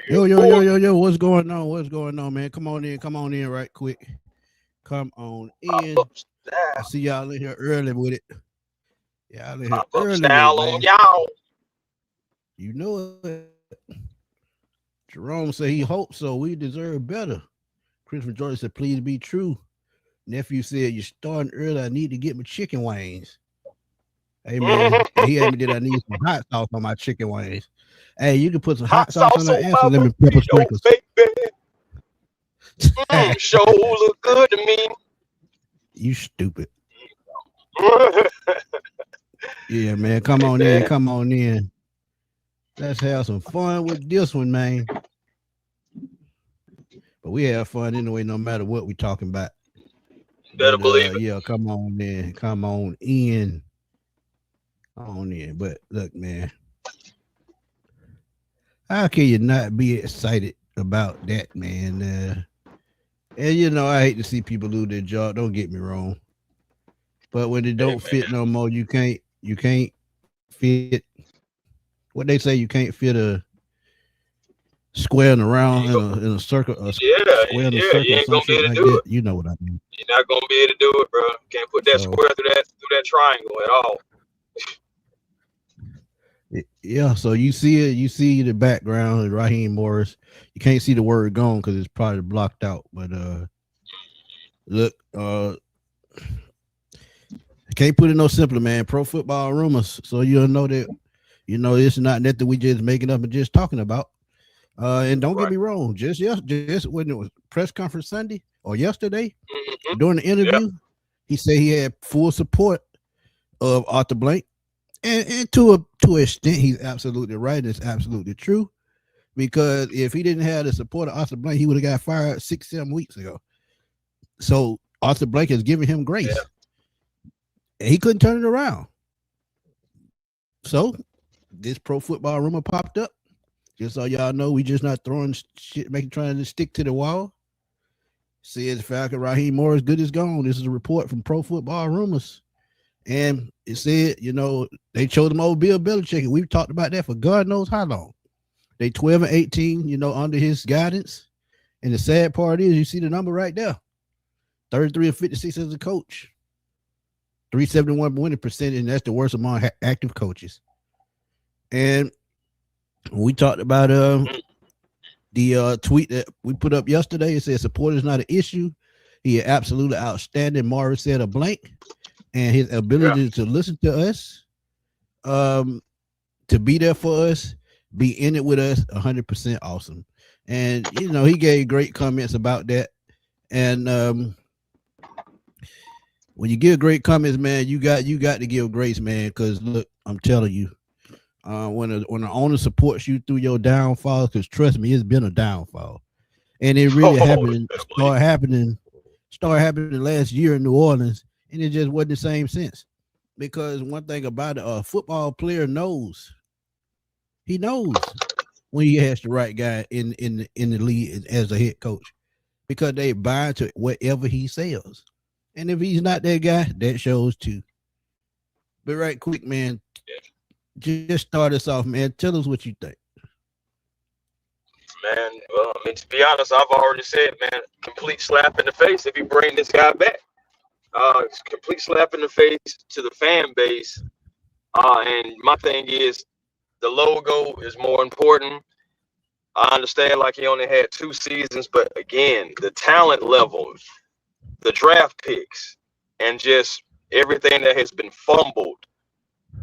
Yo. What's going on? What's going on, man? Come on in right quick. Come on Pop in. up style. I see y'all in here early with it. Y'all in here Pop up early with it, style on man. y'all. You know it. Jerome said he hopes so. We deserve better. Christopher Jordan said, please be true. Nephew said, you're starting early. I need to get my chicken wings. Hey, man. And he had me did I need some hot sauce on my chicken wings. Hey, you can put some Hot hot sauce on sauce that on and my some lemon pepper burrito, sprinkles. baby. Sure look good to me. You stupid. Hey, Yeah, man. Come on in. man. Come on in. Let's have some fun with this one, man. But we have fun anyway, no matter what we talking about. Better But believe it. yeah, come on in. Come on in. On in. But look, man, how can you not be excited about that, man? And you know, I hate to see people lose their job. Don't get me wrong. But when it Hey, don't fit man. no more, you can't fit what they say, you can't fit a squaring You around ain't in a circle, yeah, square in a yeah. You circle or ain't some gonna be shit able to like do that. it. You know what I mean. You're not gonna be able to do it, bro. Can't put that So square through that triangle at all. yeah, so you see it, you see the background of Raheem Morris. You can't see the word gone because it's probably blocked out. But look, can't put it no simpler, man. Pro football rumors. So you'll know that it's not nothing we just making up and just talking about. And don't get Right. me wrong, just when it was press conference Sunday or yesterday Mm-hmm. during the Yep. interview, he said he had full support of Arthur Blank. And to an extent, he's absolutely right. It's absolutely true. Because if he didn't have the support of Arthur Blank, he would have got fired 6-7 weeks ago. So Arthur Blank has given him Yeah. grace. And he couldn't turn it around. So this pro football rumor popped up. Just so y'all know, we just not throwing shit, trying to stick to the wall. Says Falcon Raheem Morris good is gone. This is a report from Pro Football Rumors. And it said, they chose him over Bill Belichick. And we've talked about that for God knows how long. They 12-18, under his guidance. And the sad part is, you see the number right there. 33-56 as a coach. 371 winning percentage, and that's the worst among active coaches. And we talked about the tweet that we put up yesterday. It said support is not an issue. He is absolutely outstanding. Morris said a blank, and his Yeah. ability to listen to us, to be there for us, be in it with us, 100% awesome. And he gave great comments about that. And when you give great comments, man, you got to give grace, man. Because look, I'm telling you, when the owner supports you through your downfall, because trust me, it's been a downfall, and it really Oh, happened. better believe Started happening last year in New Orleans, and it just wasn't the same since. Because one thing about it, a football player knows. He knows when he has the right guy in the league as a head coach, because they buy to whatever he sells. And if he's not that guy, that shows too. But right quick, man, it. just start us off, man. Tell us what you think. Man, well, I mean, to be honest, I've already said, man, complete slap in the face if you bring this guy back. It's a complete slap in the face to the fan base. And my thing is, the logo is more important. I understand, like he only had 2 seasons, but again, the talent level, the draft picks, and just everything that has been fumbled.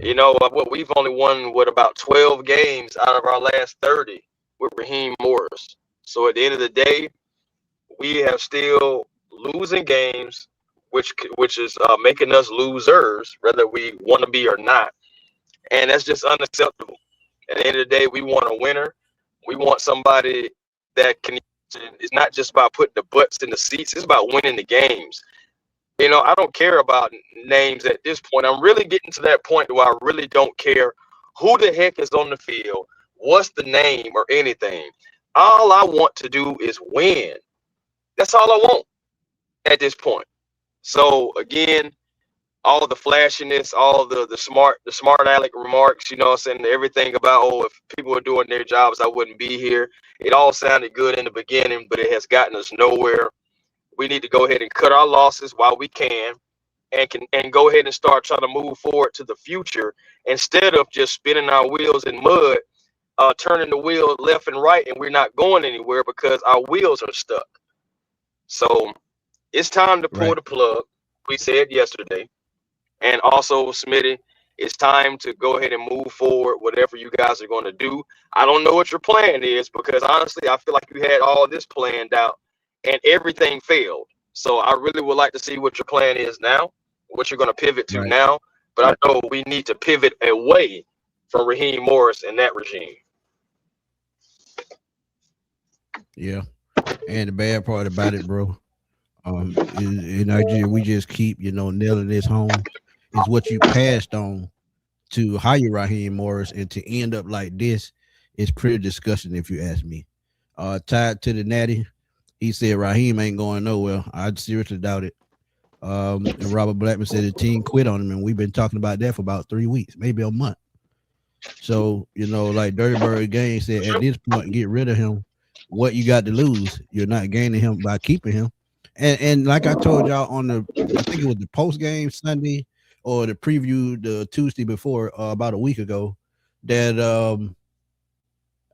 What we've only won about 12 games out of our last 30 with Raheem Morris. So at the end of the day, we have still losing games, which is making us losers, whether we want to be or not, and that's just unacceptable. At the end of the day, we want a winner. We want somebody that can. It's not just about putting the butts in the seats. It's about winning the games. I don't care about names at this point. I'm really getting to that point where I really don't care who the heck is on the field, what's the name or anything. All I want to do is win. That's all I want at this point. So again, all the flashiness, all the smart aleck remarks, you know what I'm saying, everything about, oh, if people were doing their jobs, I wouldn't be here. It all sounded good in the beginning, but it has gotten us nowhere. We need to go ahead and cut our losses while we can and go ahead and start trying to move forward to the future instead of just spinning our wheels in mud, turning the wheel left and right, and we're not going anywhere because our wheels are stuck. So it's time to pull Right. the plug. We said yesterday. And also, Smitty, it's time to go ahead and move forward, whatever you guys are going to do. I don't know what your plan is because honestly, I feel like you had all this planned out and everything failed. So I really would like to see what your plan is now, what you're going to pivot to Right. now. But I know we need to pivot away from Raheem Morris and that regime. Yeah. And the bad part about it, bro, in Nigeria, we just keep, nailing this home. Is what you passed on to hire Raheem Morris and to end up like this is pretty disgusting, if you ask me. Tied to the Natty, he said Raheem ain't going nowhere. I seriously doubt it. And Robert Blackman said the team quit on him, and we've been talking about that for about 3 weeks, maybe a month. So, like Dirty Bird Gang said, at this point, get rid of him. What you got to lose? You're not gaining him by keeping him. And like I told y'all on I think it was the post game Sunday or the preview the Tuesday before, about a week ago, that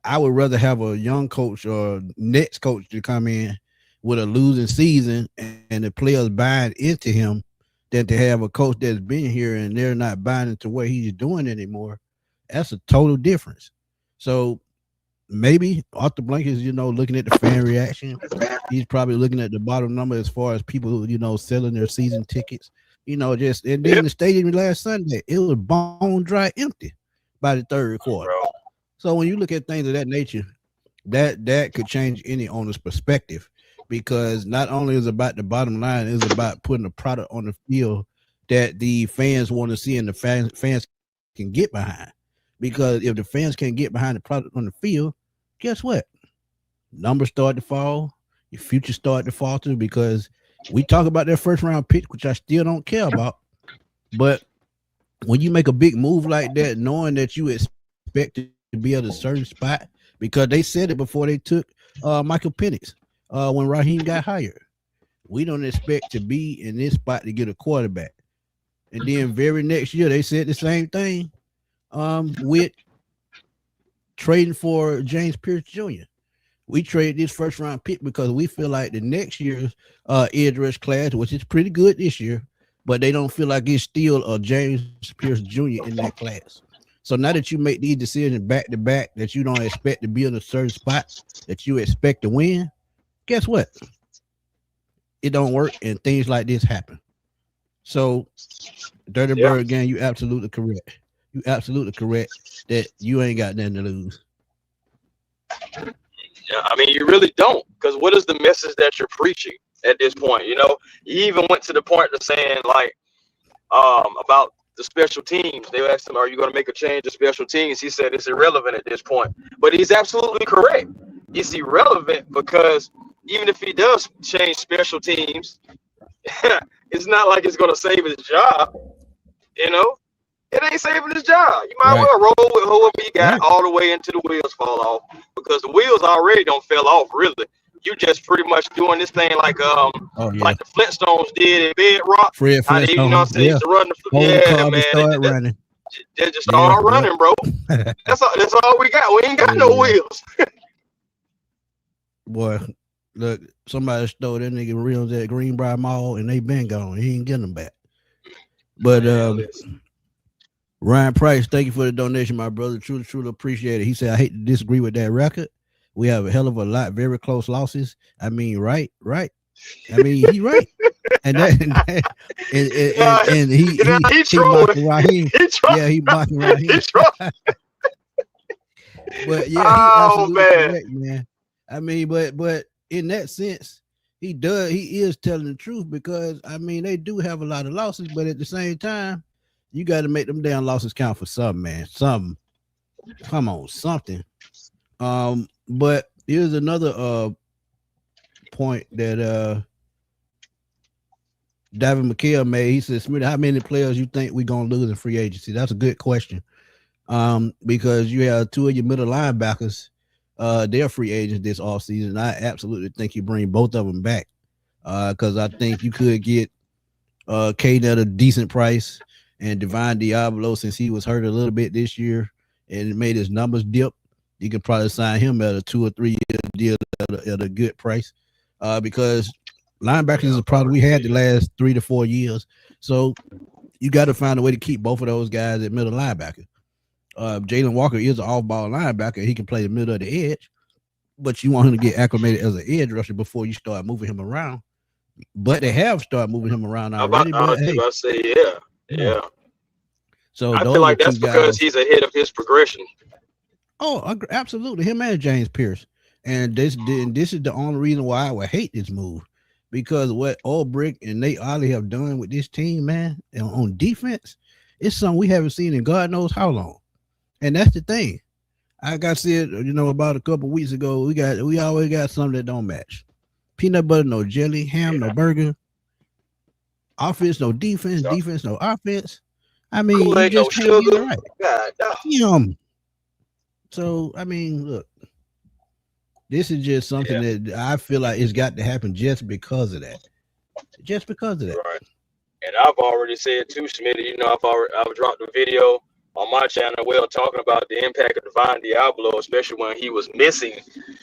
I would rather have a young coach or next coach to come in with a losing season and the players buying into him than to have a coach that's been here and they're not buying into what he's doing anymore. That's a total difference. So maybe Arthur Blank is, looking at the fan reaction. He's probably looking at the bottom number as far as people, selling their season tickets. And then the stadium last Sunday, it was bone dry empty by the third quarter. So when you look at things of that nature, that could change any owner's perspective, because not only is it about the bottom line, it's about putting a product on the field that the fans want to see and the fans can get behind. Because if the fans can't get behind the product on the field, guess what? Numbers start to fall. Your future start to falter, because we talk about that first round pick, which I still don't care about. But when you make a big move like that, knowing that you expect to be at a certain spot, because they said it before they took Michael Penix when Raheem got hired. We don't expect to be in this spot to get a quarterback. And then very next year, they said the same thing with trading for James Pierce Jr. We trade this first round pick because we feel like the next year's edge rush class, which is pretty good this year, but they don't feel like it's still a James Pierce Jr. in that class. So now that you make these decisions back to back that you don't expect to be in a certain spot that you expect to win, guess what? It don't work, and things like this happen. So, Dirty Bird Gang, you absolutely correct. You absolutely correct that you ain't got nothing to lose. Yeah, I mean, you really don't, because what is the message that you're preaching at this point? You even went to the point of saying, like, about the special teams. They asked him, are you going to make a change to special teams? He said it's irrelevant at this point. But he's absolutely correct. It's irrelevant because even if he does change special teams, it's not like it's going to save his job. It ain't saving his job. You might well roll with whoever you got all the way until the wheels fall off, because the wheels already don't fell off, really. You just pretty much doing this thing like like the Flintstones did in Bedrock. Fred Flintstone, used to run running. They just start running, bro. That's all we got. We ain't got no wheels. Boy, look, somebody stole that nigga rims at Greenbrier Mall and they been gone. He ain't getting them back. But Ryan Price, thank you for the donation, my brother. Truly, truly appreciate it. He said, I hate to disagree with that record. We have a hell of a lot, very close losses. I mean, right. I mean, he right. And he mocking Raheem. Yeah, he mocking Raheem. But yeah, he absolutely correct, man. I mean, but in that sense, he is telling the truth, because I mean, they do have a lot of losses, but at the same time, you got to make them damn losses count for something, man. Something. Come on, something. But here's another point that Davin McKell made. He said, Smitty, how many players you think we're gonna lose in free agency? That's a good question. Because you have two of your middle linebackers, they're free agents this offseason. I absolutely think you bring both of them back. Because I think you could get Caden at a decent price and Divine Diablo, since he was hurt a little bit this year and it made his numbers dip. You could probably sign him at a 2 or 3 year deal at a good price. Because linebackers is a problem we had the last 3 to 4 years. So you got to find a way to keep both of those guys at middle linebacker. Jalen Walker is an off-ball linebacker. He can play the middle of the edge, but you want him to get acclimated as an edge rusher before you start moving him around. But they have started moving him around already. I say, yeah. So I feel like that's because he's ahead of his progression. Oh, absolutely. Him and James Pierce. And this is the only reason why I would hate this move. Because what Ulbrich and Nate Ollie have done with this team, man, on defense, it's something we haven't seen in God knows how long. And that's the thing. Like I said, about a couple weeks ago, we always got something that don't match. Peanut butter, no jelly. Ham, no burger. Offense, no defense. Defense, no offense. I mean, you just can't get it right. God, so, I mean, look, this is just something that I feel like it's got to happen just because of that. Just because of that. Right. And I've already said too, Smitty, I've dropped a video on my channel talking about the impact of Divine Diablo, especially when he was missing.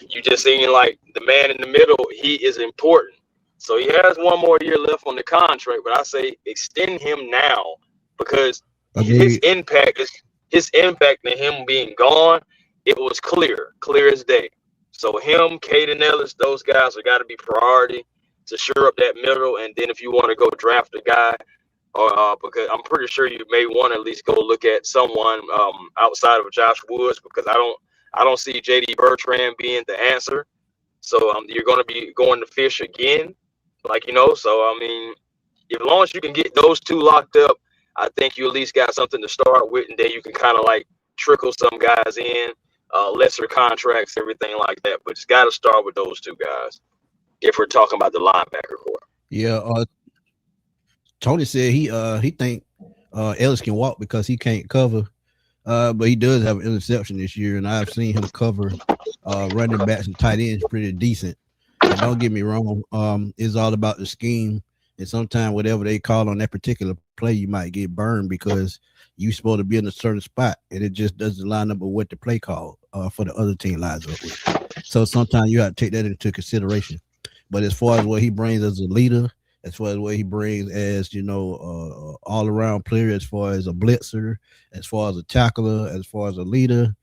You just seen like the man in the middle, he is important. So he has one more year left on the contract, but I say extend him now because his impact and him being gone, it was clear as day. So him, Caden Ellis, those guys are got to be priority to shore up that middle. And then if you want to go draft a guy, because I'm pretty sure you may want to at least go look at someone outside of Josh Woods, because I don't see JD Bertrand being the answer. So you're going to be going to fish again, So I mean, as long as you can get those two locked up, I think you at least got something to start with, and then you can kind of like trickle some guys in, lesser contracts, everything like that. But it's got to start with those two guys if we're talking about the linebacker core. Yeah. Tony said he think Ellis can walk because he can't cover, but he does have an interception this year, and I've seen him cover running backs and tight ends pretty decent. And don't get me wrong, it's all about the scheme, and sometimes whatever they call on that particular play, you might get burned because you're supposed to be in a certain spot, and it just doesn't line up with what the play call for the other team lines up with. So sometimes you have to take that into consideration. But as far as what he brings as a leader, as far as what he brings as, all-around player, as far as a blitzer, as far as a tackler, as far as a leader,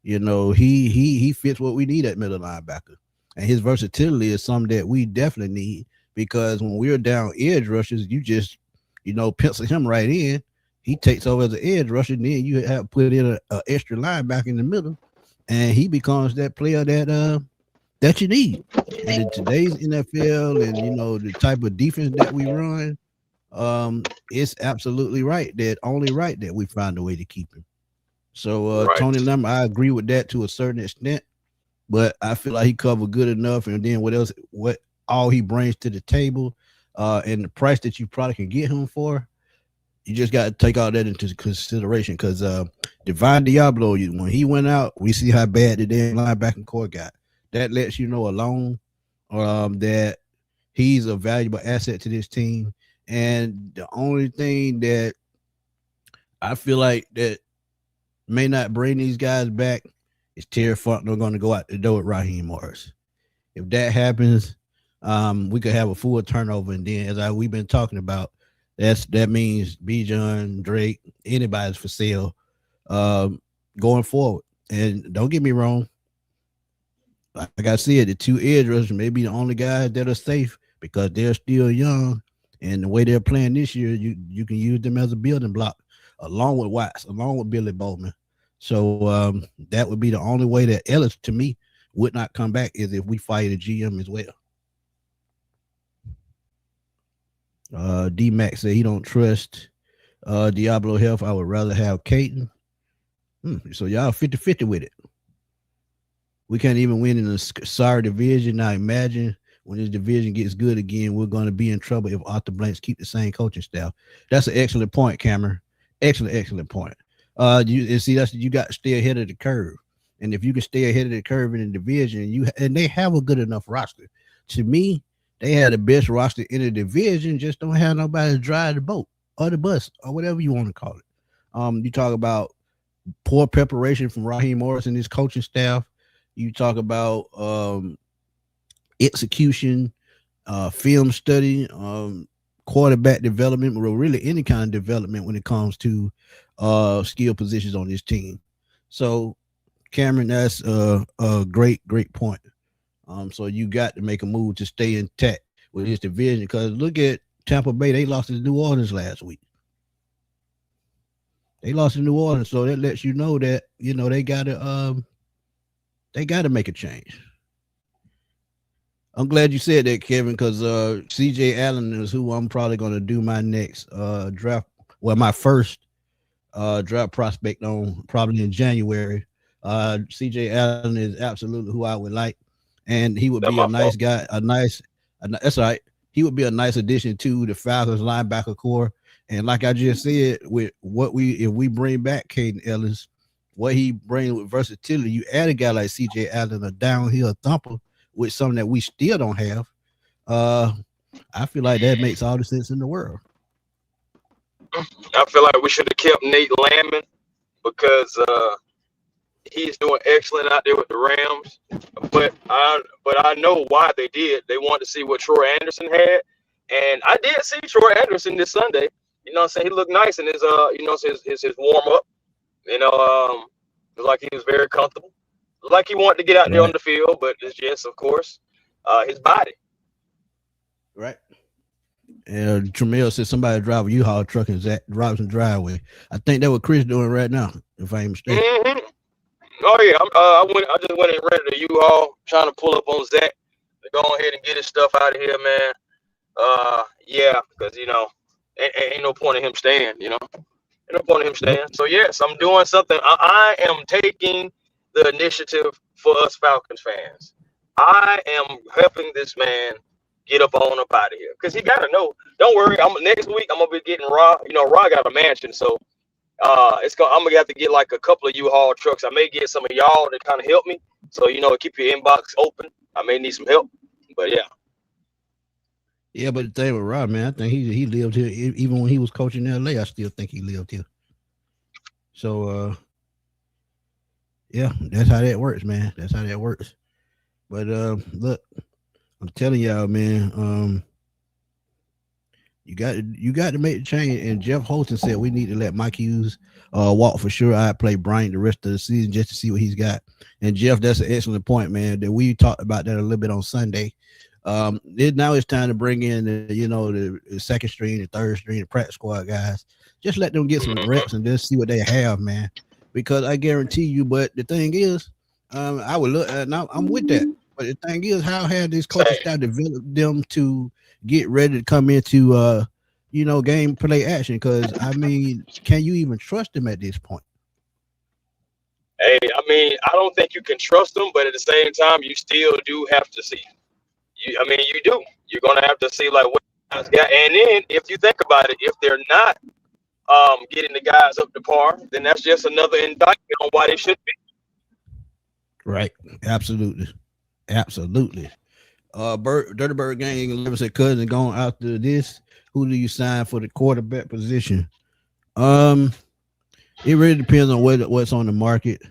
he fits what we need at middle linebacker. And his versatility is something that we definitely need, because when we're down edge rushers, you just, pencil him right in. He takes over as an edge rusher, and then you have to put in an extra linebacker in the middle, and he becomes that player that you need. And in today's NFL and the type of defense that we run, it's absolutely only right that we find a way to keep him. So right. Tony Lemon, I agree with that to a certain extent, but I feel like he covered good enough. And then what all he brings to the table, and the price that you probably can get him for, you just got to take all that into consideration. Because Divine Diablo, when he went out, we see how bad the damn linebacking core got. That lets you know alone that he's a valuable asset to this team. And the only thing that I feel like that may not bring these guys back is Terry Faulkner going to go out the door with Raheem Morris. If that happens, we could have a full turnover. And then, as we've been talking about, that means Bijan, Drake, anybody's for sale going forward. And don't get me wrong, like I said, the two edge rushers may be the only guys that are safe because they're still young, and the way they're playing this year, you can use them as a building block, along with Watts, along with Billy Bowman. So that would be the only way that Ellis, to me, would not come back, is if we fire the GM as well. D-Mac said he don't trust Diablo Health. I would rather have Caden. So y'all 50-50 with it. We can't even win in the sorry division. Now imagine when this division gets good again, we're going to be in trouble if Arthur Blanks keep the same coaching staff. That's an excellent point, Cameron. Excellent point. You see, you got to stay ahead of the curve, and if you can stay ahead of the curve in the division, and they have a good enough roster. To me, they have the best roster in the division, just don't have nobody to drive the boat or the bus or whatever you want to call it. You talk about poor preparation from Raheem Morris and his coaching staff. You talk about execution, film study, quarterback development, or really any kind of development when it comes to skill positions on this team. So, Cameron, that's a great point. So you got to make a move to stay intact with this division, because look at Tampa Bay. They lost to New Orleans last week. They lost to New Orleans, so that lets you know that they got to make a change. I'm glad you said that, Kevin, because CJ Allen is who I'm probably going to do my next draft. Well, my first draft prospect on, probably in January. CJ Allen is absolutely who I would like, and he would be a nice guy. That's right. He would be a nice addition to the Falcons linebacker core. And like I just said, with if we bring back Caden Ellis, what he brings with versatility, you add a guy like CJ Allen, a downhill thumper, with something that we still don't have. I feel like that makes all the sense in the world. I feel like we should have kept Nate Landman, because he's doing excellent out there with the Rams. But I know why they did. They wanted to see what Troy Anderson had, and I did see Troy Anderson this Sunday. You know what I'm saying? He looked nice in his his warm up. It was like he was very comfortable. Like he wanted to get out there on the field, but it's just, of course, his body. Right. And Tramiel said somebody drive a U-Haul truck in Zach Robinson driveway. I think that's what Chris doing right now, if I ain't mistaken. Mm-hmm. Oh yeah, I just went and rented a U-Haul, trying to pull up on Zach to go ahead and get his stuff out of here, man. Yeah, because ain't no point in him staying. Ain't no point in him staying. So yes, I'm doing something. I am taking the initiative for us Falcons fans. I am helping this man get up out of here, because he gotta know. Don't worry, next week I'm gonna be getting Ra. Ra got a mansion, so I'm gonna have to get like a couple of U-Haul trucks. I may get some of y'all to kind of help me, so keep your inbox open. I may need some help, but yeah. Yeah, but the thing with Ra, man, I think he lived here even when he was coaching in LA. I still think he lived here. So yeah, that's how that works, man. That's how that works. But look, I'm telling y'all, man, you got to make the change. And Jeff Holton said we need to let Mike Hughes walk for sure. I'd play Bryant the rest of the season just to see what he's got. And Jeff, that's an excellent point, man. That we talked about that a little bit on Sunday. Now it's time to bring in the second string, the third string, the practice squad guys. Just let them get some reps and just see what they have, man. Because I guarantee you, but the thing is, I would look at now. I'm with that, but the thing is, how had this coaching staff developed them to get ready to come into game play action? Because I mean, can you even trust them at this point? Hey, I don't think you can trust them, but at the same time, you still do have to see. You do. You're gonna have to see like what guys got, and then if you think about it, if they're not getting the guys up to par, then that's just another indictment on why they should be. Right. Absolutely. Dirty Bird Gang 11 said, cousin, going after this, who do you sign for the quarterback position? It really depends on what's on the market.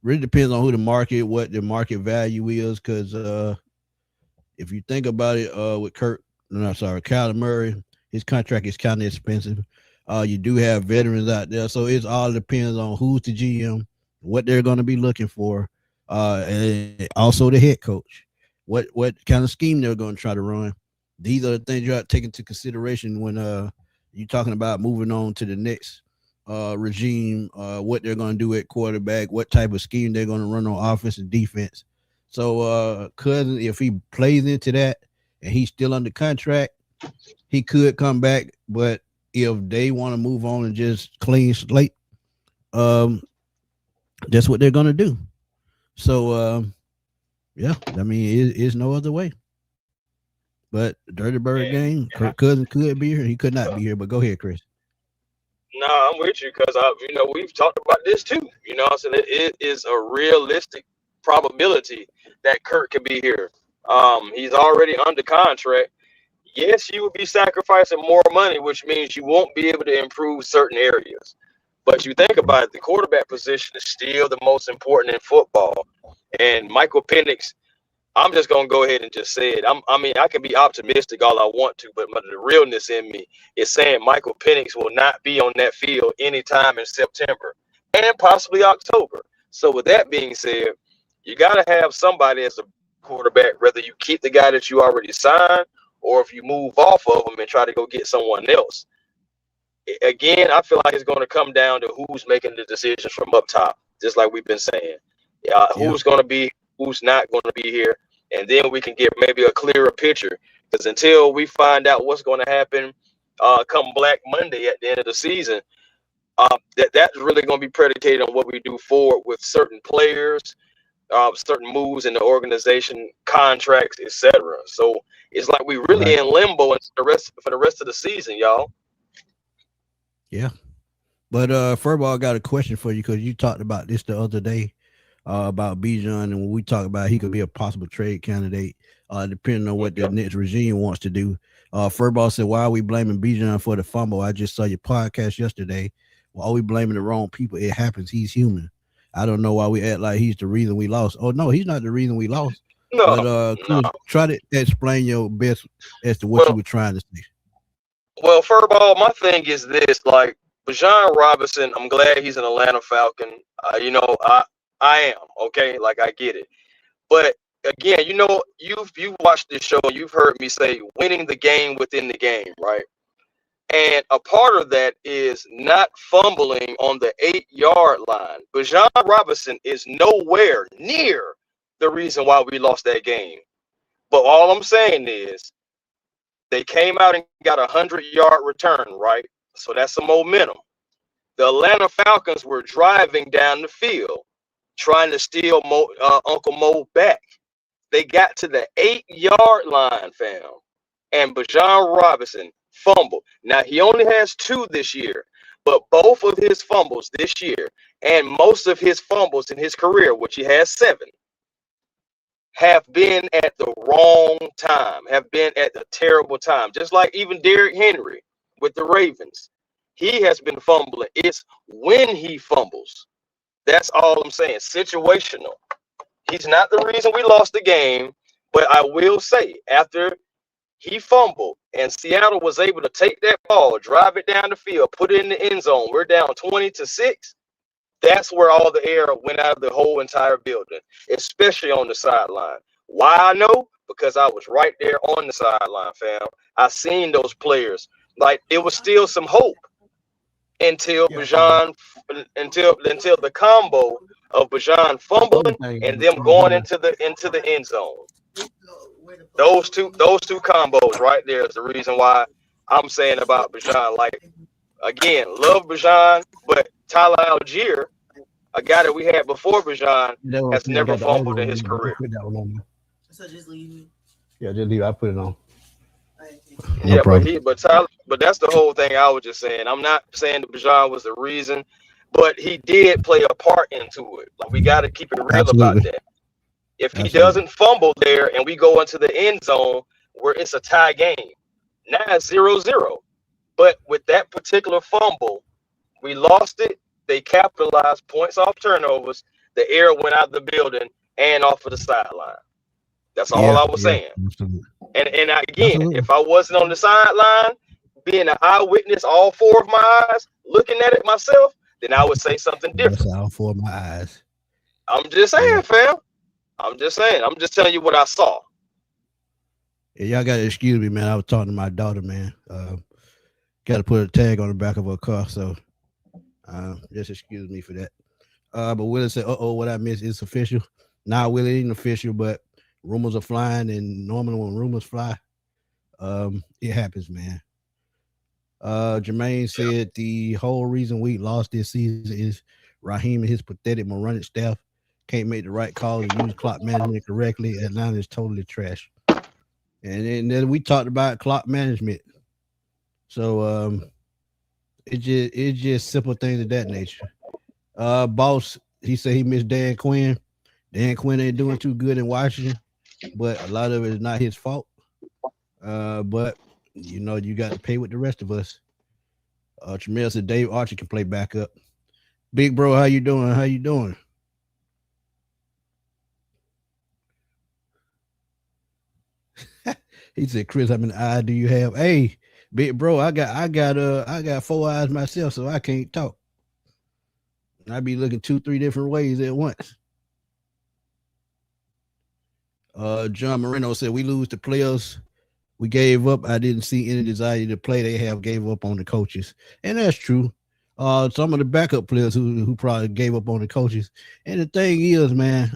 Really depends on who the market, what the market value is, because if you think about it, with Kyler Murray, his contract is kind of expensive. You do have veterans out there, so it all depends on who's the GM, what they're going to be looking for, and also the head coach, what kind of scheme they're going to try to run. These are the things you have to take into consideration when you're talking about moving on to the next regime, what they're going to do at quarterback, what type of scheme they're going to run on offense and defense. So Cousin, if he plays into that and he's still under contract, he could come back. But if they want to move on and just clean slate, that's what they're going to do. So Yeah, I mean, it's no other way. But Dirty Bird And, game, and I, Kirk Cousins could be here. He could not be here. But go ahead, Chris. nah, I'm with you because we've talked about this too. So it is a realistic probability that Kurt can be here. He's already under contract. Yes, you would be sacrificing more money, which means you won't be able to improve certain areas. But you think about it, the quarterback position is still the most important in football. And Michael Penix, I'm just gonna go ahead and just say it. I can be optimistic all I want to, but the realness in me is saying Michael Penix will not be on that field anytime in September and possibly October. So with that being said, you gotta have somebody as a quarterback, whether you keep the guy that you already signed or if you move off of them and try to go get someone else. Again, I feel like it's going to come down to who's making the decisions from up top, just like we've been saying. Yeah, Who's going to be, who's not going to be here, and then we can get maybe a clearer picture. Because until we find out what's going to happen come Black Monday at the end of the season, that's really going to be predicated on what we do forward with certain players, certain moves in the organization, contracts, etc. So it's like we really right. in limbo for the rest of the season, y'all. Yeah. But first of all, I got a question for you because you talked about this the other day about Bijan, and when we talk about he could be a possible trade candidate, depending on what the Yep. next regime wants to do. First of all, said, why are we blaming Bijan for the fumble? I just saw your podcast yesterday. Why are we blaming the wrong people? It happens. He's human. I don't know why we act like he's the reason we lost. Oh no, he's not the reason we lost. No, But no. Chris, try to explain your best as to what you Well, were trying to say. first of all, my thing is this: like Bijan Robinson, I'm glad he's an Atlanta Falcon. I am okay. Like I get it, but again, you've watched this show and you've heard me say winning the game within the game, right? And a part of that is not fumbling on the 8-yard line. Bijan Robinson is nowhere near the reason why we lost that game. But all I'm saying is they came out and got a 100-yard return, right? So that's some momentum. The Atlanta Falcons were driving down the field, trying to steal Uncle Mo back. They got to the 8-yard line, fam, and Bijan Robinson fumbled. Now he only has 2 this year, but both of his fumbles this year and most of his fumbles in his career, which he has 7, have been at the wrong time, have been at the terrible time. Just like even Derrick Henry with the Ravens, he has been fumbling. It's when he fumbles. That's all I'm saying. Situational. He's not the reason we lost the game, but I will say after he fumbled and Seattle was able to take that ball, drive it down the field, put it in the end zone. We're down 20-6. That's where all the air went out of the whole entire building, especially on the sideline. Why I know? Because I was right there on the sideline, fam. I seen those players. Like it was still some hope until Yeah. until the combo of Bijan fumbling and them going into the end zone. Those two combos right there is the reason why I'm saying about Bijan. Like again, love Bijan, but Tyler Algier, a guy that we had before Bijan, has never fumbled in his career. Put that one on. So just leave. Yeah, just leave. I put it on. No Yeah, problem. but that's the whole thing I was just saying. I'm not saying that Bijan was the reason, but he did play a part into it. Like we got to keep it real about Absolutely. that. If he Absolutely. doesn't fumble there and we go into the end zone where it's a tie game, now it's 0-0. But with that particular fumble, we lost it. They capitalized points off turnovers. The air went out of the building and off of the sideline. That's all Yeah. I was Yeah. saying. Absolutely. And again, Absolutely. if I wasn't on the sideline, being an eyewitness, all 4 of my eyes, looking at it myself, then I would say something That's different. all for my eyes. I'm just Yeah. saying, fam. I'm just saying. I'm just telling you what I saw. Yeah, y'all gotta excuse me, man. I was talking to my daughter, man. Got to put a tag on the back of her car, so just excuse me for that. But Willie said, "Uh-oh, what I missed is official." Nah, Willie ain't official, but rumors are flying, and normally when rumors fly, it happens, man. Jermaine said the whole reason we lost this season is Raheem and his pathetic moronic staff can't make the right calls and use clock management correctly, Atlanta is totally trash. And then we talked about clock management. So it's just simple things of that nature. Boss, he said he missed Dan Quinn. Dan Quinn ain't doing too good in Washington, but a lot of it is not his fault. But you know, you got to pay with the rest of us. Tremel said Dave Archie can play backup. Big bro, how you doing? How you doing? He said, Chris, how many eyes do you have? Hey, big bro, I got 4 eyes myself, so I can't talk. I be looking 2-3 different ways at once. John Moreno said we lose the players. We gave up. I didn't see any desire to play. They have gave up on the coaches, and that's true. Some of the backup players who probably gave up on the coaches. And the thing is, man,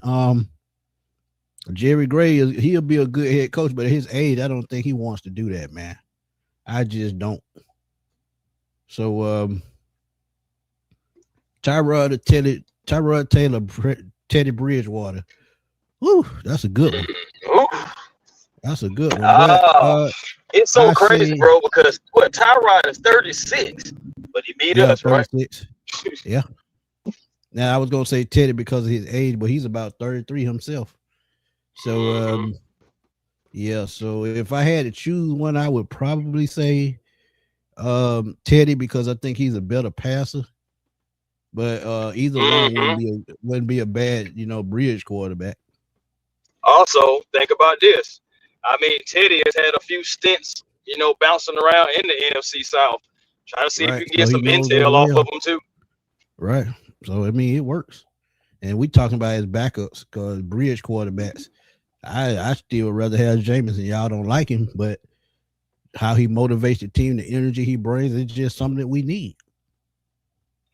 Jerry Gray he'll be a good head coach, but at his age, I don't think he wants to do that, man. I just don't. So Tyrod Taylor, Teddy Bridgewater. Woo, that's a good one. That's a good one. But, it's so crazy, bro, because Tyrod is 36, but he beat us, 36. Right? Yeah. Now I was gonna say Teddy because of his age, but he's about 33 himself. So yeah. So if I had to choose one, I would probably say Teddy because I think he's a better passer. But either one wouldn't be a bad, bridge quarterback. Also, think about this. I mean, Teddy has had a few stints, bouncing around in the NFC South, trying to see if you can get some intel off of them too. Right. So I mean, it works. And we talking about his backups because bridge quarterbacks. I still rather have Jameson. Y'all don't like him, but how he motivates the team, the energy he brings, is just something that we need.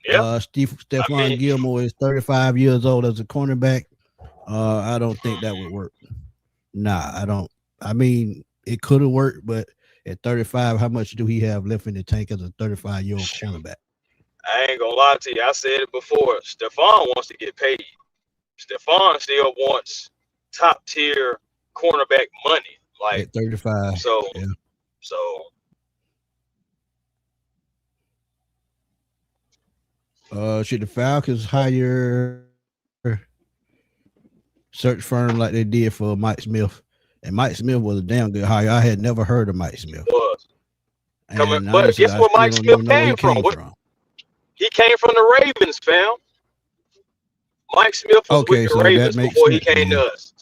Yeah. Stephon Gilmore is 35 years old as a cornerback. I don't think that would work. Nah, I don't. I mean, it could have worked, but at 35, how much do he have left in the tank as a 35-year-old cornerback? I ain't gonna lie to you. I said it before. Stephon wants to get paid. Stephon still wants top tier cornerback money. Like at 35. So yeah. Should the Falcons hire search firm like they did for Mike Smith? And Mike Smith was a damn good hire. I had never heard of Mike Smith. But guess where Mike Smith came from? He came from the Ravens, fam. Mike Smith was with the Ravens before he came to us.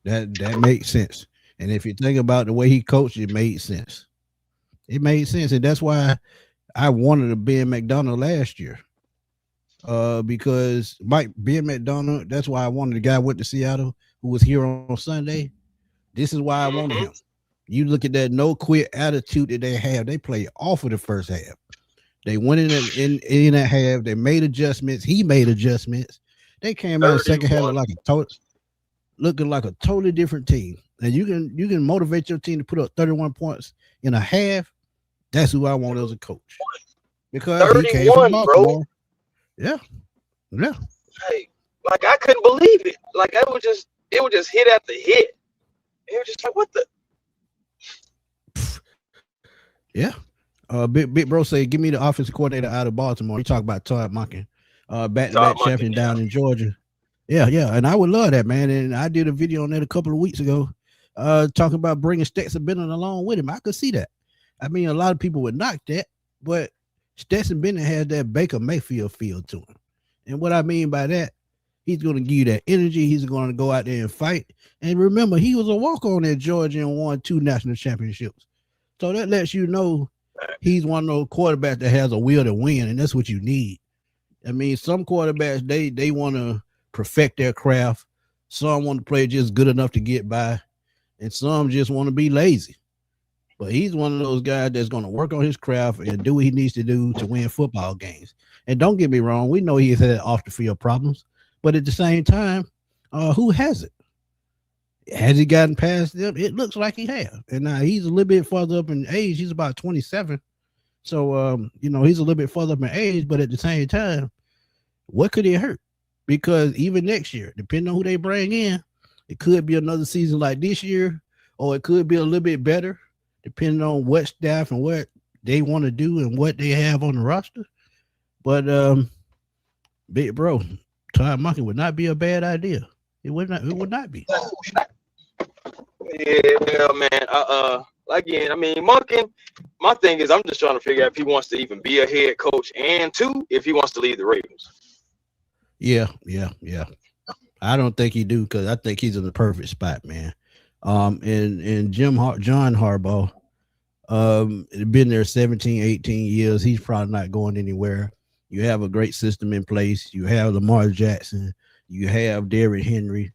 That makes sense. And if you think about the way he coached, it made sense. It made sense. And that's why I wanted a Ben McDonald last year. Because Ben McDonald, that's why I wanted the guy who went to Seattle who was here on Sunday. This is why I wanted him. You look at that no quit attitude that they have. They play off of the first half. They went in that half. They made adjustments. He made adjustments. They came out in the second half looking like a totally different team. And you can motivate your team to put up 31 points in a half. That's who I want as a coach. Because 31, he came from Baltimore. Bro. Yeah. Hey, like I couldn't believe it. Like it would just hit after hit. It was just like, what the? Yeah. Big bro say, give me the offensive coordinator out of Baltimore. You talk about Todd Monken, back-to-back champion down in Georgia. Yeah. And I would love that, man. And I did a video on that a couple of weeks ago, talking about bringing Stetson Bennett along with him. I could see that. I mean, a lot of people would knock that, but Stetson Bennett has that Baker Mayfield feel to him. And what I mean by that, he's going to give you that energy. He's going to go out there and fight. And remember, he was a walk-on at Georgia and won 2 national championships. So that lets you know he's one of those quarterbacks that has a will to win, and that's what you need. I mean, some quarterbacks, they want to perfect their craft. Some want to play just good enough to get by, and some just want to be lazy. But he's one of those guys that's going to work on his craft and do what he needs to do to win football games. And don't get me wrong, we know he's had off-the-field problems, but at the same time, who hasn't? Has he gotten past them? It looks like he has. And now he's a little bit further up in age. He's about 27. So, he's a little bit further up in age, but at the same time, what could it hurt? because even next year, depending on who they bring in, it could be another season like this year, or it could be a little bit better, depending on what staff and what they want to do and what they have on the roster. But big bro, Todd Monken would not be a bad idea. It would not. It would not be. Yeah, well, man. Again, I mean, Monken. My thing is, I'm just trying to figure out if he wants to even be a head coach, and two, if he wants to lead the Ravens. Yeah. I don't think he do because I think he's in the perfect spot, man. And John Harbaugh, been there 17, 18 years. He's probably not going anywhere. You have a great system in place. You have Lamar Jackson. You have Derrick Henry.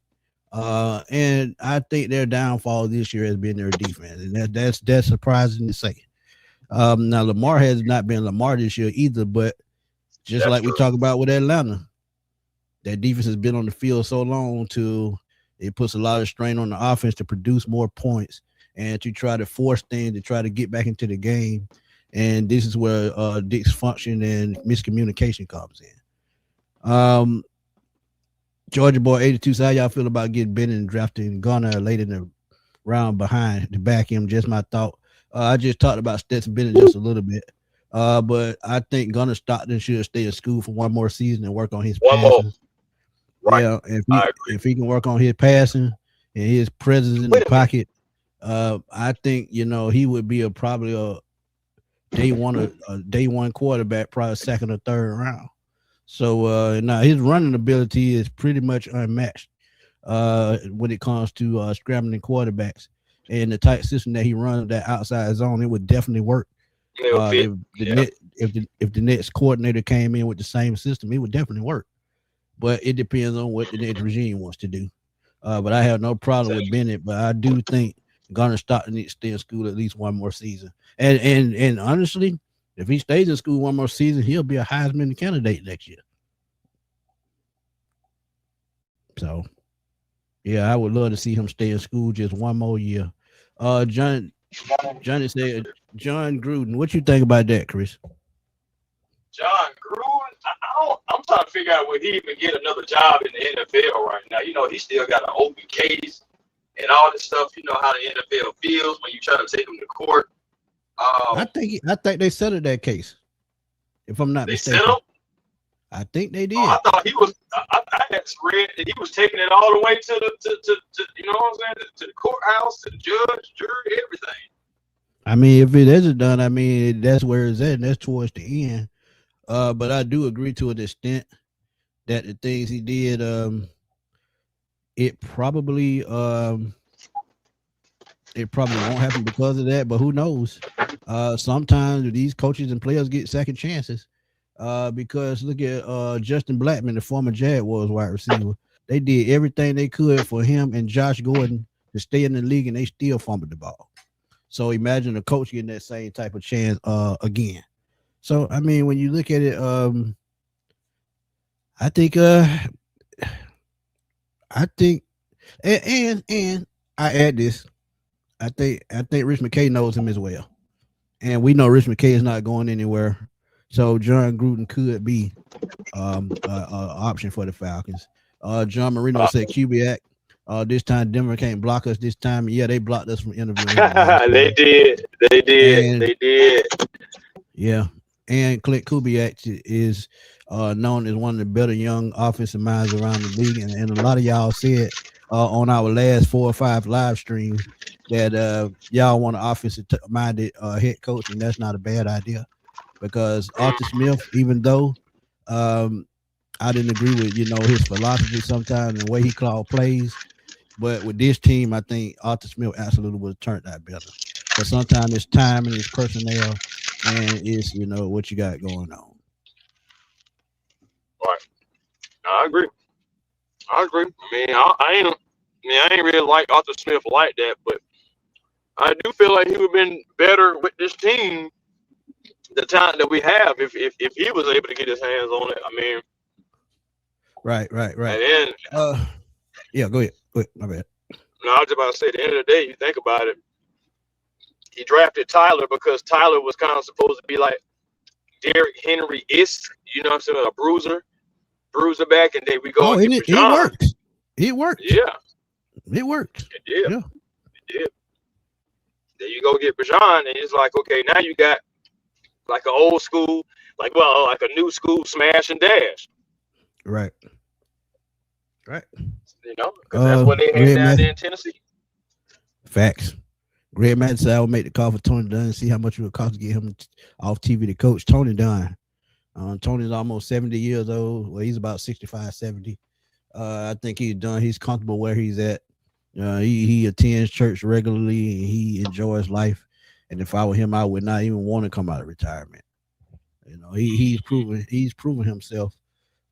And I think their downfall this year has been their defense, and that's surprising to say. Now Lamar has not been Lamar this year either, but just That's like true. we talk about with Atlanta, that defense has been on the field so long to it puts a lot of strain on the offense to produce more points and to try to force things to try to get back into the game. And this is where dysfunction and miscommunication comes in. Georgia boy 82. So how y'all feel about getting Bennett and drafting Gunner late in the round behind to back him? Just my thought. I just talked about Stetson Bennett just a little bit. But I think Gunner Stockton should stay in school for one more season and work on his passing. Right. Yeah, if he can work on his passing and his presence in the pocket, I think he would be probably a day one quarterback, probably second or third round. So now his running ability is pretty much unmatched when it comes to scrambling quarterbacks and the tight system that he runs, that outside zone. It would definitely work. If the next coordinator came in with the same system, it would definitely work. But it depends on what the next regime wants to do. But I have no problem with Bennett, but I do think Gunner Stockton needs to stay in school at least one more season. And honestly, if he stays in school one more season, he'll be a Heisman candidate next year. So, yeah, I would love to see him stay in school just one more year. Johnny said, John Gruden. What you think about that, Chris? John Gruden, I'm trying to figure out would he even get another job in the NFL right now. He still got an open case and all this stuff. You know how the NFL feels when you try to take him to court. I think they settled that case. If I'm not mistaken, settled? I think they did. I thought he was. I had read that he was taking it all the way to the you know what I'm saying, to the courthouse, to the judge, jury, everything. I mean, if it isn't done, I mean that's where it's at, and that's towards the end. But I do agree to an extent that the things he did, it probably won't happen because of that. But who knows? Sometimes these coaches and players get second chances. Because look at Justin Blackman, the former Jaguars wide receiver. They did everything they could for him and Josh Gordon to stay in the league, and they still fumbled the ball. So imagine a coach getting that same type of chance again. So I mean, when you look at it, I think, and I add this. I think Rich McKay knows him as well, and we know Rich McKay is not going anywhere. So John Gruden could be an option for the Falcons. John Marino said QB Act. This time Denver can't block us this time. Yeah, they blocked us from interviewing. They did. Yeah. And Clint Kubiak is known as one of the better young offensive minds around the league. And a lot of y'all said on our last 4 or 5 live streams that y'all want an offensive-minded head coach, and that's not a bad idea. Because Arthur Smith, even though I didn't agree with his philosophy sometimes and the way he called plays, but with this team, I think Arthur Smith absolutely would have turned out better. But sometimes it's time and it's personnel and it's what you got going on. Right. I agree. I mean, I ain't really like Arthur Smith like that, but I do feel like he would have been better with this team. The talent that we have, if he was able to get his hands on it, I mean, right. And then, yeah, go ahead. My bad. No, I was about to say, at the end of the day, you think about it, he drafted Tyler because Tyler was kind of supposed to be like Derrick Henry-esque, you know what I'm saying, a bruiser. bruise it back, and then we go Oh, and and get it Bijan. worked. It worked. Yeah, It worked. it did. Yeah. It did. Then you go get Bijan, and it's like, okay, now you got like an old school, like a new school smash and dash. Right. Right. You know, because that's what they had down there in Tennessee. Facts. Greg Madden said I would make the call for Tony Dunn and see how much it would cost to get him off TV to coach Tony Dunn. Tony's almost 70 years old. Well, he's about 65, 70. I think he's done. He's comfortable where he's at. He attends church regularly and he enjoys life. And if I were him, I would not even want to come out of retirement. You know, he's proven himself.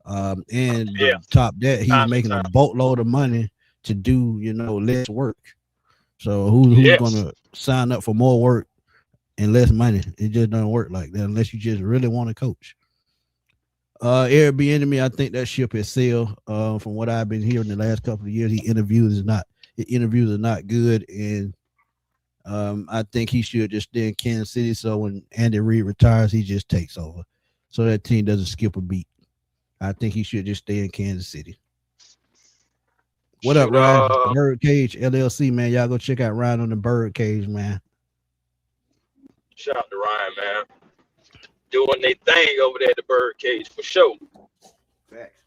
And top that, he's making a boatload of money to do, less work. So who's gonna sign up for more work and less money? It just doesn't work like that unless you just really want to coach. Airbnb, I think that ship has sailed. From what I've been hearing the last couple of years, his interviews are not good, and I think he should just stay in Kansas City. So when Andy Reid retires, he just takes over, so that team doesn't skip a beat. I think he should just stay in Kansas City. What up, Ryan? Birdcage LLC, man. Y'all go check out Ryan on the Birdcage, man. Shout out to Ryan, man. Doing their thing over there at the Birdcage for sure. Facts.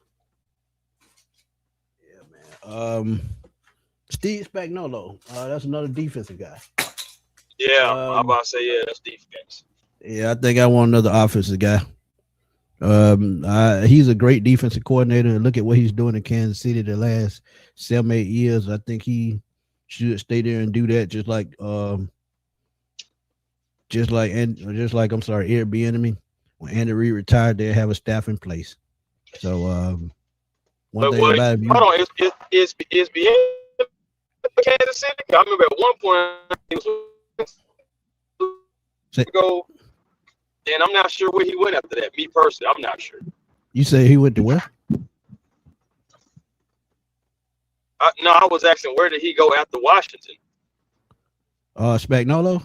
Yeah, man. Steve Spagnuolo. That's another defensive guy. Yeah, I'm about to say, that's defense. Yeah, I think I want another offensive guy. He's a great defensive coordinator, and look at what he's doing in Kansas City the last 7-8 years. I think he should stay there and do that, just like Airbnb. When Andy Reid retired, they have a staff in place. So one thing about it, hold on, it's Kansas City. I remember at one point he was go. And I'm not sure where he went after that. Me personally, I'm not sure. You say he went to where? No, I was asking where did he go after Washington? Spagnuolo?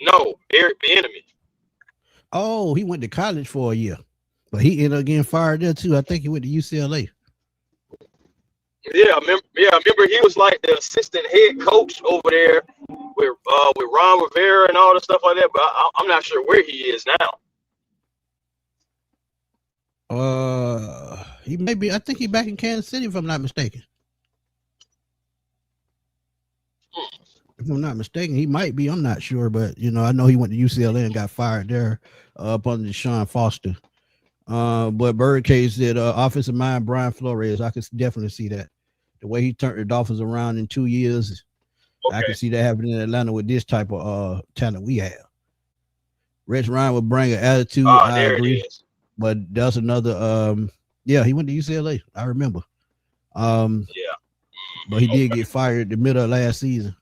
No, Airbnb. Oh, he went to college for a year, but he ended up getting fired there too. I think he went to UCLA. Yeah, I remember he was like the assistant head coach over there with Ron Rivera and all the stuff like that. But I'm not sure where he is now. He may be. I think he's back in Kansas City, if I'm not mistaken. If I'm not mistaken, he might be. I'm not sure, but I know he went to UCLA and got fired there up under Sean Foster. But Birdcage said offensive mind Brian Flores. I could definitely see that. The way he turned the Dolphins around in 2 years, okay. I can see that happening in Atlanta with this type of talent we have. Rex Ryan would bring an attitude. I agree. But that's another he went to UCLA. I remember. But he did get fired in the middle of last season.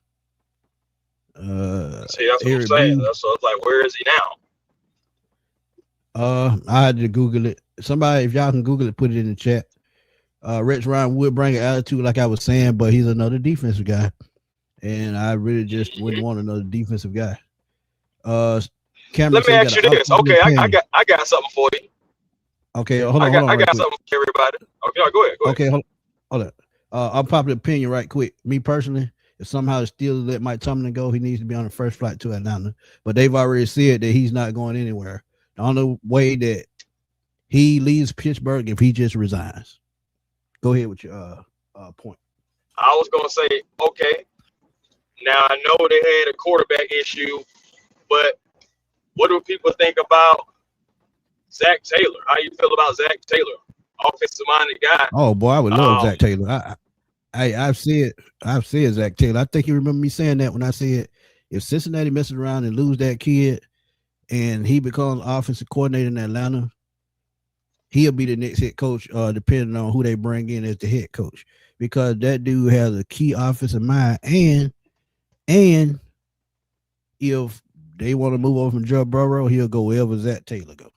See, that's what I'm saying. So it's like, where is he now? I had to Google it. Somebody, if y'all can Google it, put it in the chat. Rex Ryan would bring an attitude, like I was saying, but he's another defensive guy, and I really just wouldn't want another defensive guy. Let me ask you this. Okay, I got something for you. Okay, hold on. I got something for everybody. Okay, go ahead. Okay, hold on. Unpopular opinion, right quick. Me personally, if somehow the Steelers let Mike Tomlin go, he needs to be on the first flight to Atlanta. But they've already said that he's not going anywhere. The only way that he leaves Pittsburgh if he just resigns. Go ahead with your point. I was going to say, okay, now I know they had a quarterback issue, but what do people think about Zach Taylor? How you feel about Zach Taylor, offensive-minded guy? Oh, boy, I would love Zach Taylor. I've said Zach Taylor. I think you remember me saying that when I said if Cincinnati messes around and lose that kid and he becomes offensive coordinator in Atlanta, he'll be the next head coach, depending on who they bring in as the head coach, because that dude has a key offensive mind. And if they want to move over from Joe Burrow, he'll go wherever Zach Taylor go.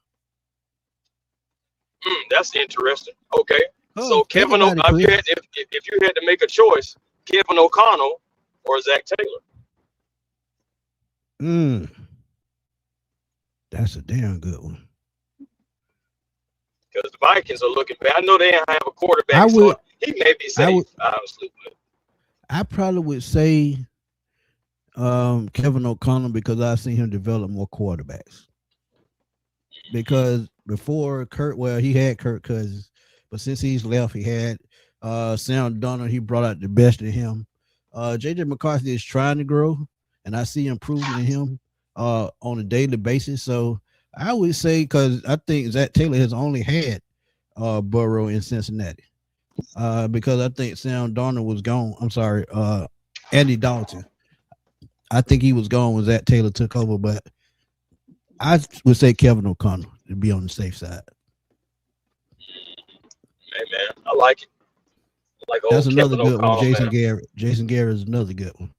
That's interesting. Okay, so Kevin, if you had to make a choice, Kevin O'Connell or Zach Taylor? That's a damn good one. because the Vikings are looking bad. I know they don't have a quarterback, so he may be safe, honestly. I probably would say Kevin O'Connell because I've seen him develop more quarterbacks. Because before he had Kirk Cousins, but since he's left, he had Sam Darnold. He brought out the best in him. JJ McCarthy is trying to grow, and I see improvement in him on a daily basis. So I would say, because I think Zach Taylor has only had Burrow in Cincinnati, because I think Sam Darnold was gone. I'm sorry, Andy Dalton. I think he was gone when Zach Taylor took over, but I would say Kevin O'Connell to be on the safe side. Hey man, I like it. That's another Kevin good one. Jason man. Garrett. Jason Garrett is another good one.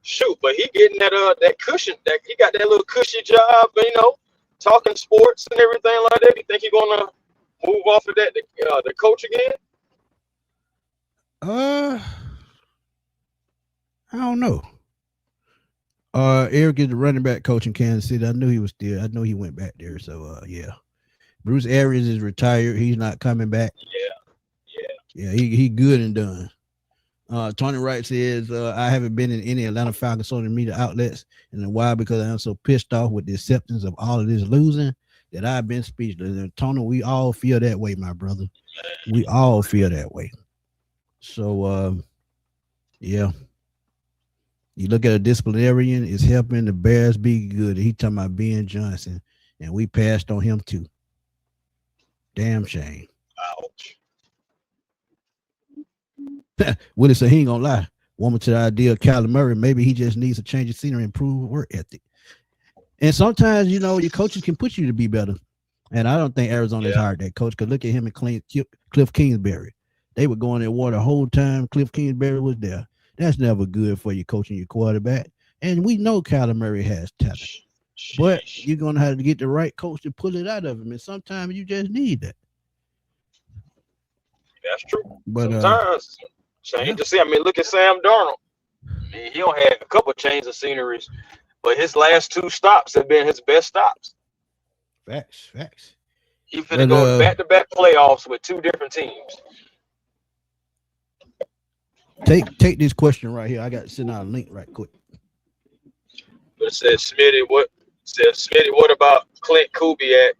Shoot, but he getting that cushion. That he got that little cushy job, talking sports and everything like that. You think he's gonna move off of that the coach again? I don't know. Eric is the running back coach in Kansas City. I knew he went back there. So yeah. Bruce Arians is retired. He's not coming back. Yeah. He good and done. Tony Wright says, I haven't been in any Atlanta Falcons social media outlets in a while because I'm so pissed off with the acceptance of all of this losing that I've been speechless. And Tony, we all feel that way, my brother. We all feel that way. So, yeah. You look at a disciplinarian, is helping the Bears be good. He talking about Ben Johnson, and we passed on him too. Damn shame. Ouch. Willie said he ain't gonna lie. Woman to the idea of Kyler Murray, maybe he just needs a change of scenery, improve work ethic. And sometimes, your coaches can push you to be better. And I don't think Arizona's hired that coach, because look at him and Cliff Kingsbury. They were going in war the whole time Cliff Kingsbury was there. That's never good for you coaching your quarterback. And we know Kyler Murray has talent. But you're going to have to get the right coach to pull it out of him. And sometimes you just need that. That's true. But sometimes change to see. I mean, look at Sam Darnold. I mean, he don't have a couple of changes of sceneries, but his last two stops have been his best stops. Facts. He's finna go back-to-back playoffs with two different teams. Take this question right here. I got to send out a link right quick. It says Smitty. What about Clint Kubiak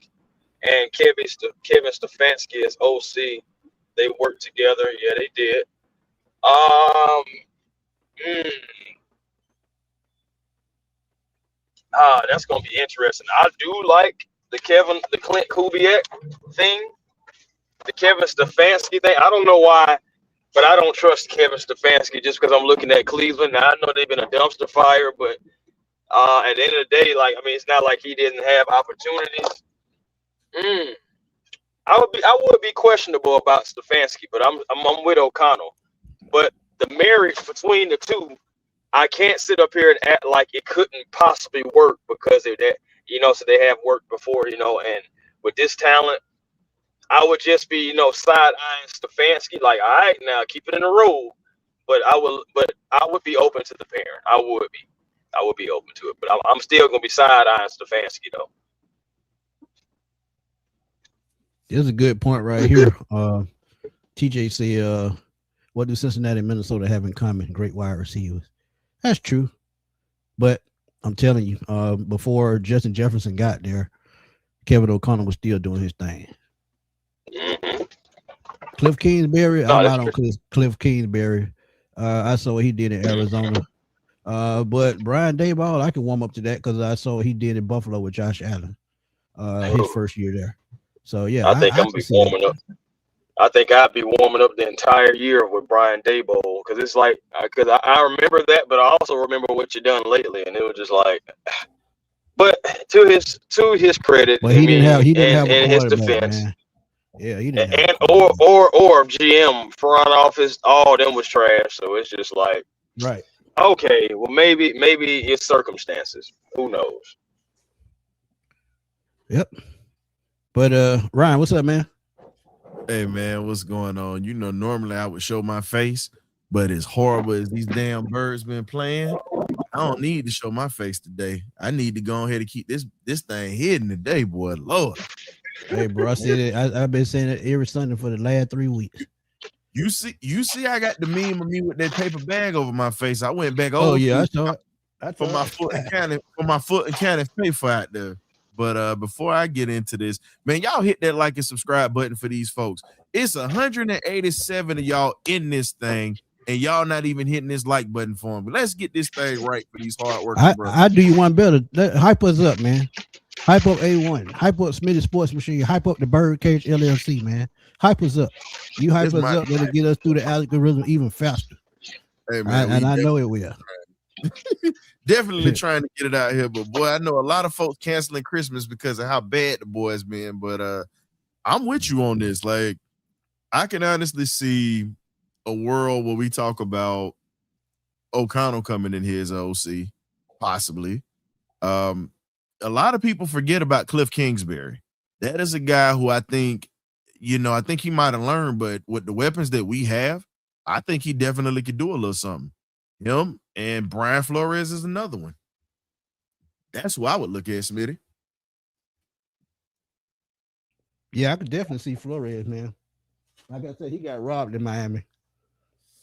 and Kevin Stefanski as OC? They worked together. Yeah, they did. That's gonna be interesting. I do like the Clint Kubiak thing, the Kevin Stefanski thing. I don't know why, but I don't trust Kevin Stefanski just because I'm looking at Cleveland. Now, I know they've been a dumpster fire, but at the end of the day, it's not like he didn't have opportunities. I would be questionable about Stefanski, but I'm with O'Connell. But the marriage between the two, I can't sit up here and act like it couldn't possibly work because of that. So they have worked before, and with this talent, I would just be, side-eyeing Stefanski, like, all right, now keep it in a row. But I would be open to the pairing. I would be open to it. But I'm still gonna be side-eyeing Stefanski though. There's a good point right here. TJ said, what do Cincinnati and Minnesota have in common? Great wide receivers. That's true. But I'm telling you, before Justin Jefferson got there, Kevin O'Connell was still doing his thing. Mm-hmm. Cliff Kingsbury, I'm out on Cliff Kingsbury. I saw what he did in Arizona. But Brian Daboll, I can warm up to that because I saw what he did in Buffalo with Josh Allen, his first year there. So yeah, I think I'm gonna be warming up. I think I'd be warming up the entire year with Brian Daboll because it's like because I remember that, but I also remember what you done lately, and it was just like. But to his credit, he didn't have in his defense, man. Yeah, he didn't. Or GM front office, all of them was trash. So it's just like, right. Okay, well maybe it's circumstances. Who knows? Yep. But Ryan, what's up, man? Hey man, what's going on? Normally I would show my face, but as horrible as these damn birds been playing, I don't need to show my face today. I need to go ahead and keep this thing hidden today, boy. Lord. Hey, bro, I said it. I've been saying it every Sunday for the last 3 weeks. You see, I got the meme of me with that paper bag over my face. I went back Oh old yeah, I school saw it. for my foot and county faithful out there. But before I get into this, man, y'all hit that like and subscribe button for these folks. It's 187 of y'all in this thing, and y'all not even hitting this like button for them. But let's get this thing right for these hard working brothers. I do you one better. Hype us up, man. Hype up A1. Hype up Smitty Sports Machine. Hype up the Birdcage LLC, man. Hype us up. You hype us up, that'll get us through the algorithm even faster. Hey, man, and I know it will. Definitely trying to get it out here, but boy, I know a lot of folks canceling Christmas because of how bad the boys been. But I'm with you on this. Like, I can honestly see a world where we talk about O'Connell coming in here as an OC, possibly. A lot of people forget about Cliff Kingsbury. That is a guy who I think he might have learned, but with the weapons that we have, I think he definitely could do a little something. Him and Brian Flores is another one. That's who I would look at, Smitty. Yeah, I could definitely see Flores, man. Like I said, he got robbed in Miami.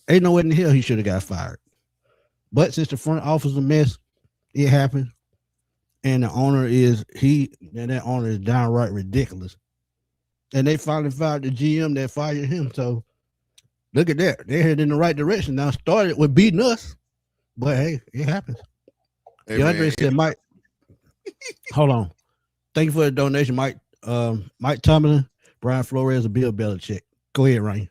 Ain't no way in the hell he should have got fired. But since the front office is a mess, it happened. And the owner that owner is downright ridiculous. And they finally fired the GM that fired him. So look at that. They're headed in the right direction. Now started with beating us. But hey, it happens. Hey, DeAndre said, Mike, hold on. Thank you for the donation, Mike. Mike Tomlin, Brian Flores, and Bill Belichick. Go ahead, Ryan.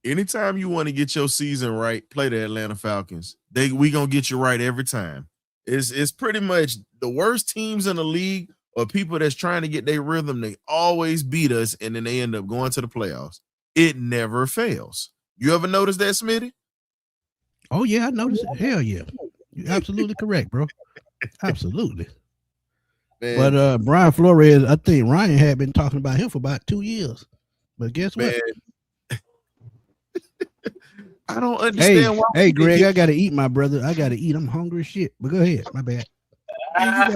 Anytime you want to get your season right, play the Atlanta Falcons. We gonna get you right every time. It's pretty much the worst teams in the league or people that's trying to get their rhythm. They always beat us, and then they end up going to the playoffs. It never fails. You ever notice that, Smitty? Oh yeah, I noticed it. Hell yeah, you're absolutely correct, bro. Absolutely. Man. But Brian Flores, I think Ryan had been talking about him for about 2 years. But guess what? I don't understand why. Hey, Greg, I gotta eat, my brother. I gotta eat. I'm hungry as shit. But go ahead. My bad. Hey,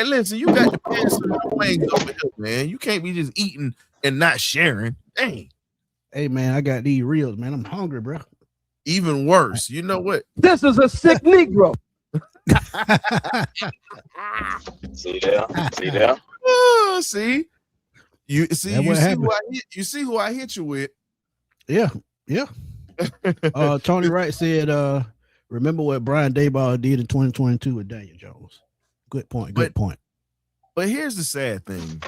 listen, you got to pass some wings over here, man. You can't be just eating and not sharing. Dang. Hey, man, I got these reels, man. I'm hungry, bro. Even worse. You know what? This is a sick Negro. See there. Oh, see. You see who I hit you with. Yeah. Tony Wright said, remember what Brian Daboll did in 2022 with Daniel Jones. Good point. But here's the sad thing.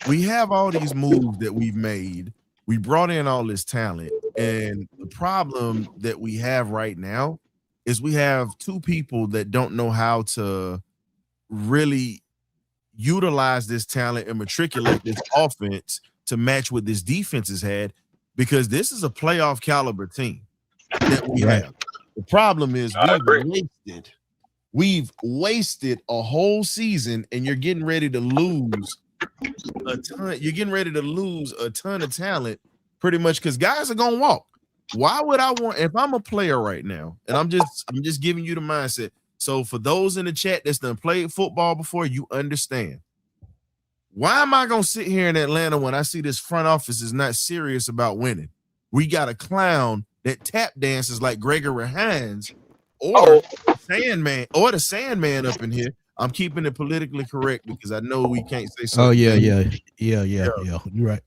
We have all these moves that we've made. We brought in all this talent. And the problem that we have right now is we have two people that don't know how to really utilize this talent and matriculate this offense to match what this defense has had, because this is a playoff caliber team that we have. The problem is we've wasted a whole season, and you're getting ready to lose a ton. You're getting ready to lose a ton of talent, pretty much, because guys are gonna walk. Why would I want, if I'm a player right now, and I'm just giving you the mindset. So for those in the chat that's done played football before, you understand. Why am I gonna sit here in Atlanta when I see this front office is not serious about winning? We got a clown that tap dances like Gregory Hines or the Sandman up in here. I'm keeping it politically correct because I know we can't say so. Oh yeah. You're right.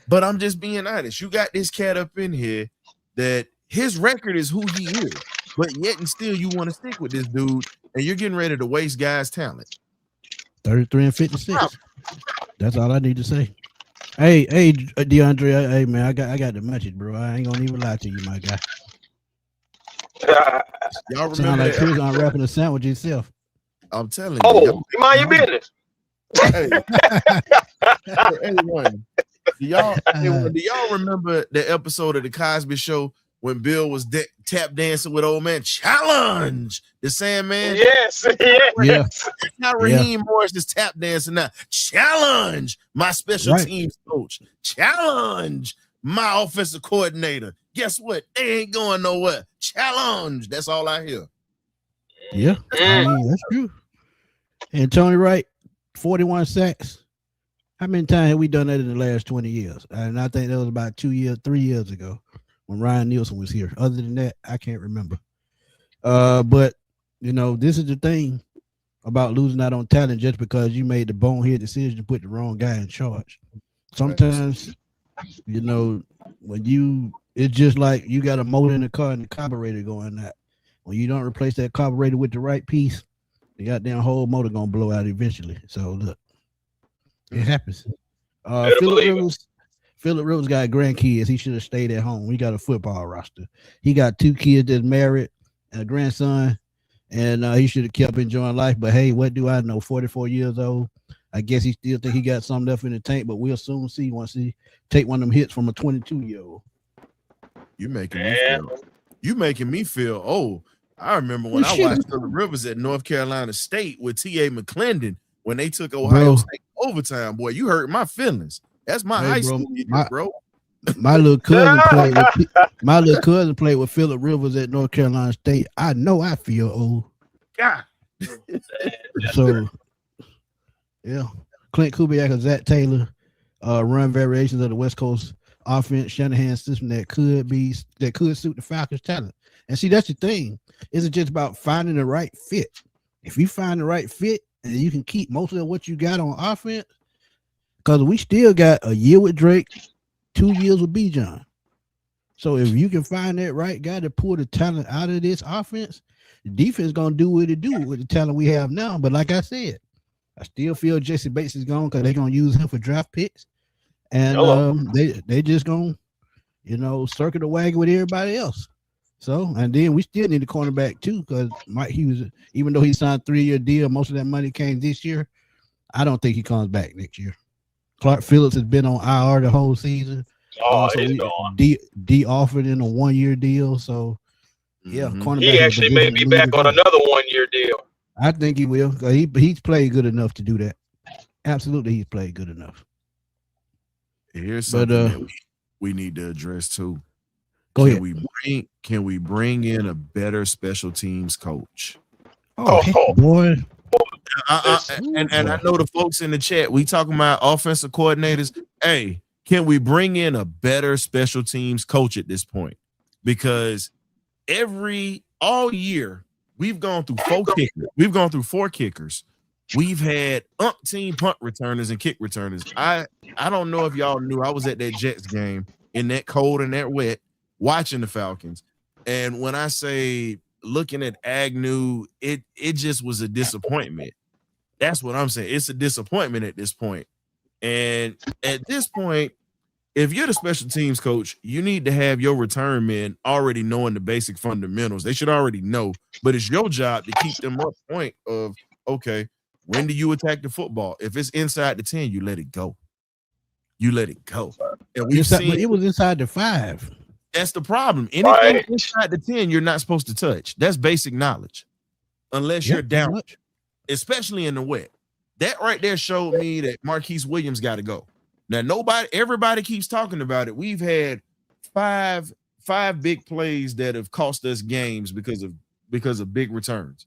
But I'm just being honest. You got this cat up in here that his record is who he is, but yet and still you want to stick with this dude, and you're getting ready to waste guys' talent. 33 and 56. That's all I need to say. Hey, DeAndre. Hey, man, I got the message, bro. I ain't gonna even lie to you, my guy. Y'all remember sound like that? Chris unwrapping a sandwich himself. I'm telling you. Oh, you mind your business. Hey, everyone, do y'all remember the episode of the Cosby Show when Bill was tap dancing with old man? Challenge the Sandman. Yes. Yeah. It's not Raheem Morris is tap dancing now. Challenge my special teams coach. Challenge my offensive coordinator. Guess what? They ain't going nowhere. Challenge. That's all I hear. Yeah, I mean, that's true. And Tony Wright 41 sacks. How many times have we done that in the last 20 years? And I think that was about 3 years ago when Ryan Nielsen was here. Other than that, I can't remember. But, this is the thing about losing out on talent just because you made the bonehead decision to put the wrong guy in charge. Sometimes, when it's just like you got a motor in the car and the carburetor going out. When you don't replace that carburetor with the right piece, the goddamn whole motor gonna blow out eventually. So look, it happens. Phillip Rivers got grandkids. He should have stayed at home. We got a football roster. He got 2 kids that's married and a grandson, and he should have kept enjoying life. But hey, what do I know? 44 years old. I guess he still think he got something left in the tank, but we'll soon see once he take one of them hits from a 22-year-old. You making me feel old. I remember when I watched Phillip Rivers at North Carolina State with T.A. McClendon when they took Ohio State overtime. Boy, you hurt my feelings. That's my high school years, bro. My little cousin played with Phillip Rivers at North Carolina State. I know I feel old. God. So, yeah. Clint Kubiak or Zach Taylor run variations of the West Coast offense, Shanahan system that could suit the Falcons' talent. And see, that's the thing. It's just about finding the right fit. If you find the right fit and you can keep most of what you got on offense, because we still got a year with Drake, 2 years with Bijan. So if you can find that right guy to pull the talent out of this offense, the defense is going to do what it do with the talent we have now. But like I said, I still feel Jesse Bates is gone because they're going to use him for draft picks. And they just going to, circle the wagon with everybody else. So, and then we still need a cornerback too, because even though he signed a 3-year deal, most of that money came this year. I don't think he comes back next year. Clark Phillips has been on IR the whole season. So he's gone. D offered in a 1-year deal. So, yeah, cornerback. He actually may be back on another 1-year deal. I think he will. He's played good enough to do that. Absolutely, he's played good enough. Here's something that we need to address too. Go ahead. Can we bring in a better special teams coach? Oh boy. And I know the folks in the chat, we talking about offensive coordinators. Hey, can we bring in a better special teams coach at this point? Because all year we've gone through 4 kickers. We've gone through 4 kickers. We've had umpteen punt returners and kick returners. I don't know if y'all knew I was at that Jets game in that cold and that wet watching the Falcons. And when I say looking at Agnew, it just was a disappointment. That's what I'm saying. It's a disappointment at this point. And at this point, if you're the special teams coach, you need to have your return men already knowing the basic fundamentals. They should already know, but it's your job to keep them up point of, okay, when do you attack the football? If it's inside the 10, you let it go. You let it go. And but it was inside the 5. That's the problem. Anything inside the 10, you're not supposed to touch. That's basic knowledge. Unless you're down, especially in the wet. That right there showed me that Marquise Williams got to go. Now, everybody keeps talking about it. We've had five big plays that have cost us games because of big returns.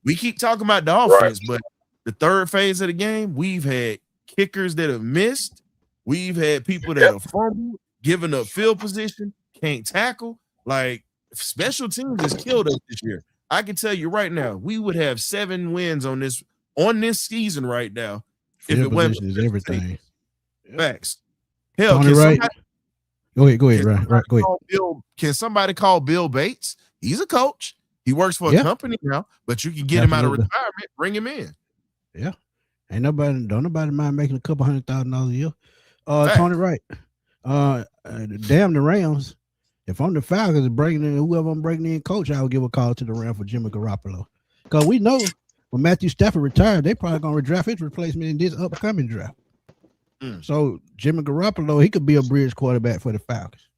We keep talking about the offense, but the third phase of the game, we've had kickers that have missed. We've had people that have fumbled, giving up field position, can't tackle. Like, special teams has killed us this year. I can tell you right now, we would have 7 wins on this season right now if it wasn't is everything. Facts. Hell, Tony, go ahead. Right. Go ahead. Can somebody call Bill Bates? He's a coach. He works for a company now, but you can get him out of retirement, bring him in. Yeah. Don't nobody mind making a couple $100,000 a year. Tony Wright. Damn the Rams. If I'm the Falcons bringing in whoever I'm bringing in coach, I would give a call to the Rams for Jimmy Garoppolo. Because we know when Matthew Stafford retired, they probably gonna draft his replacement in this upcoming draft. So Jimmy Garoppolo, he could be a bridge quarterback for the Falcons.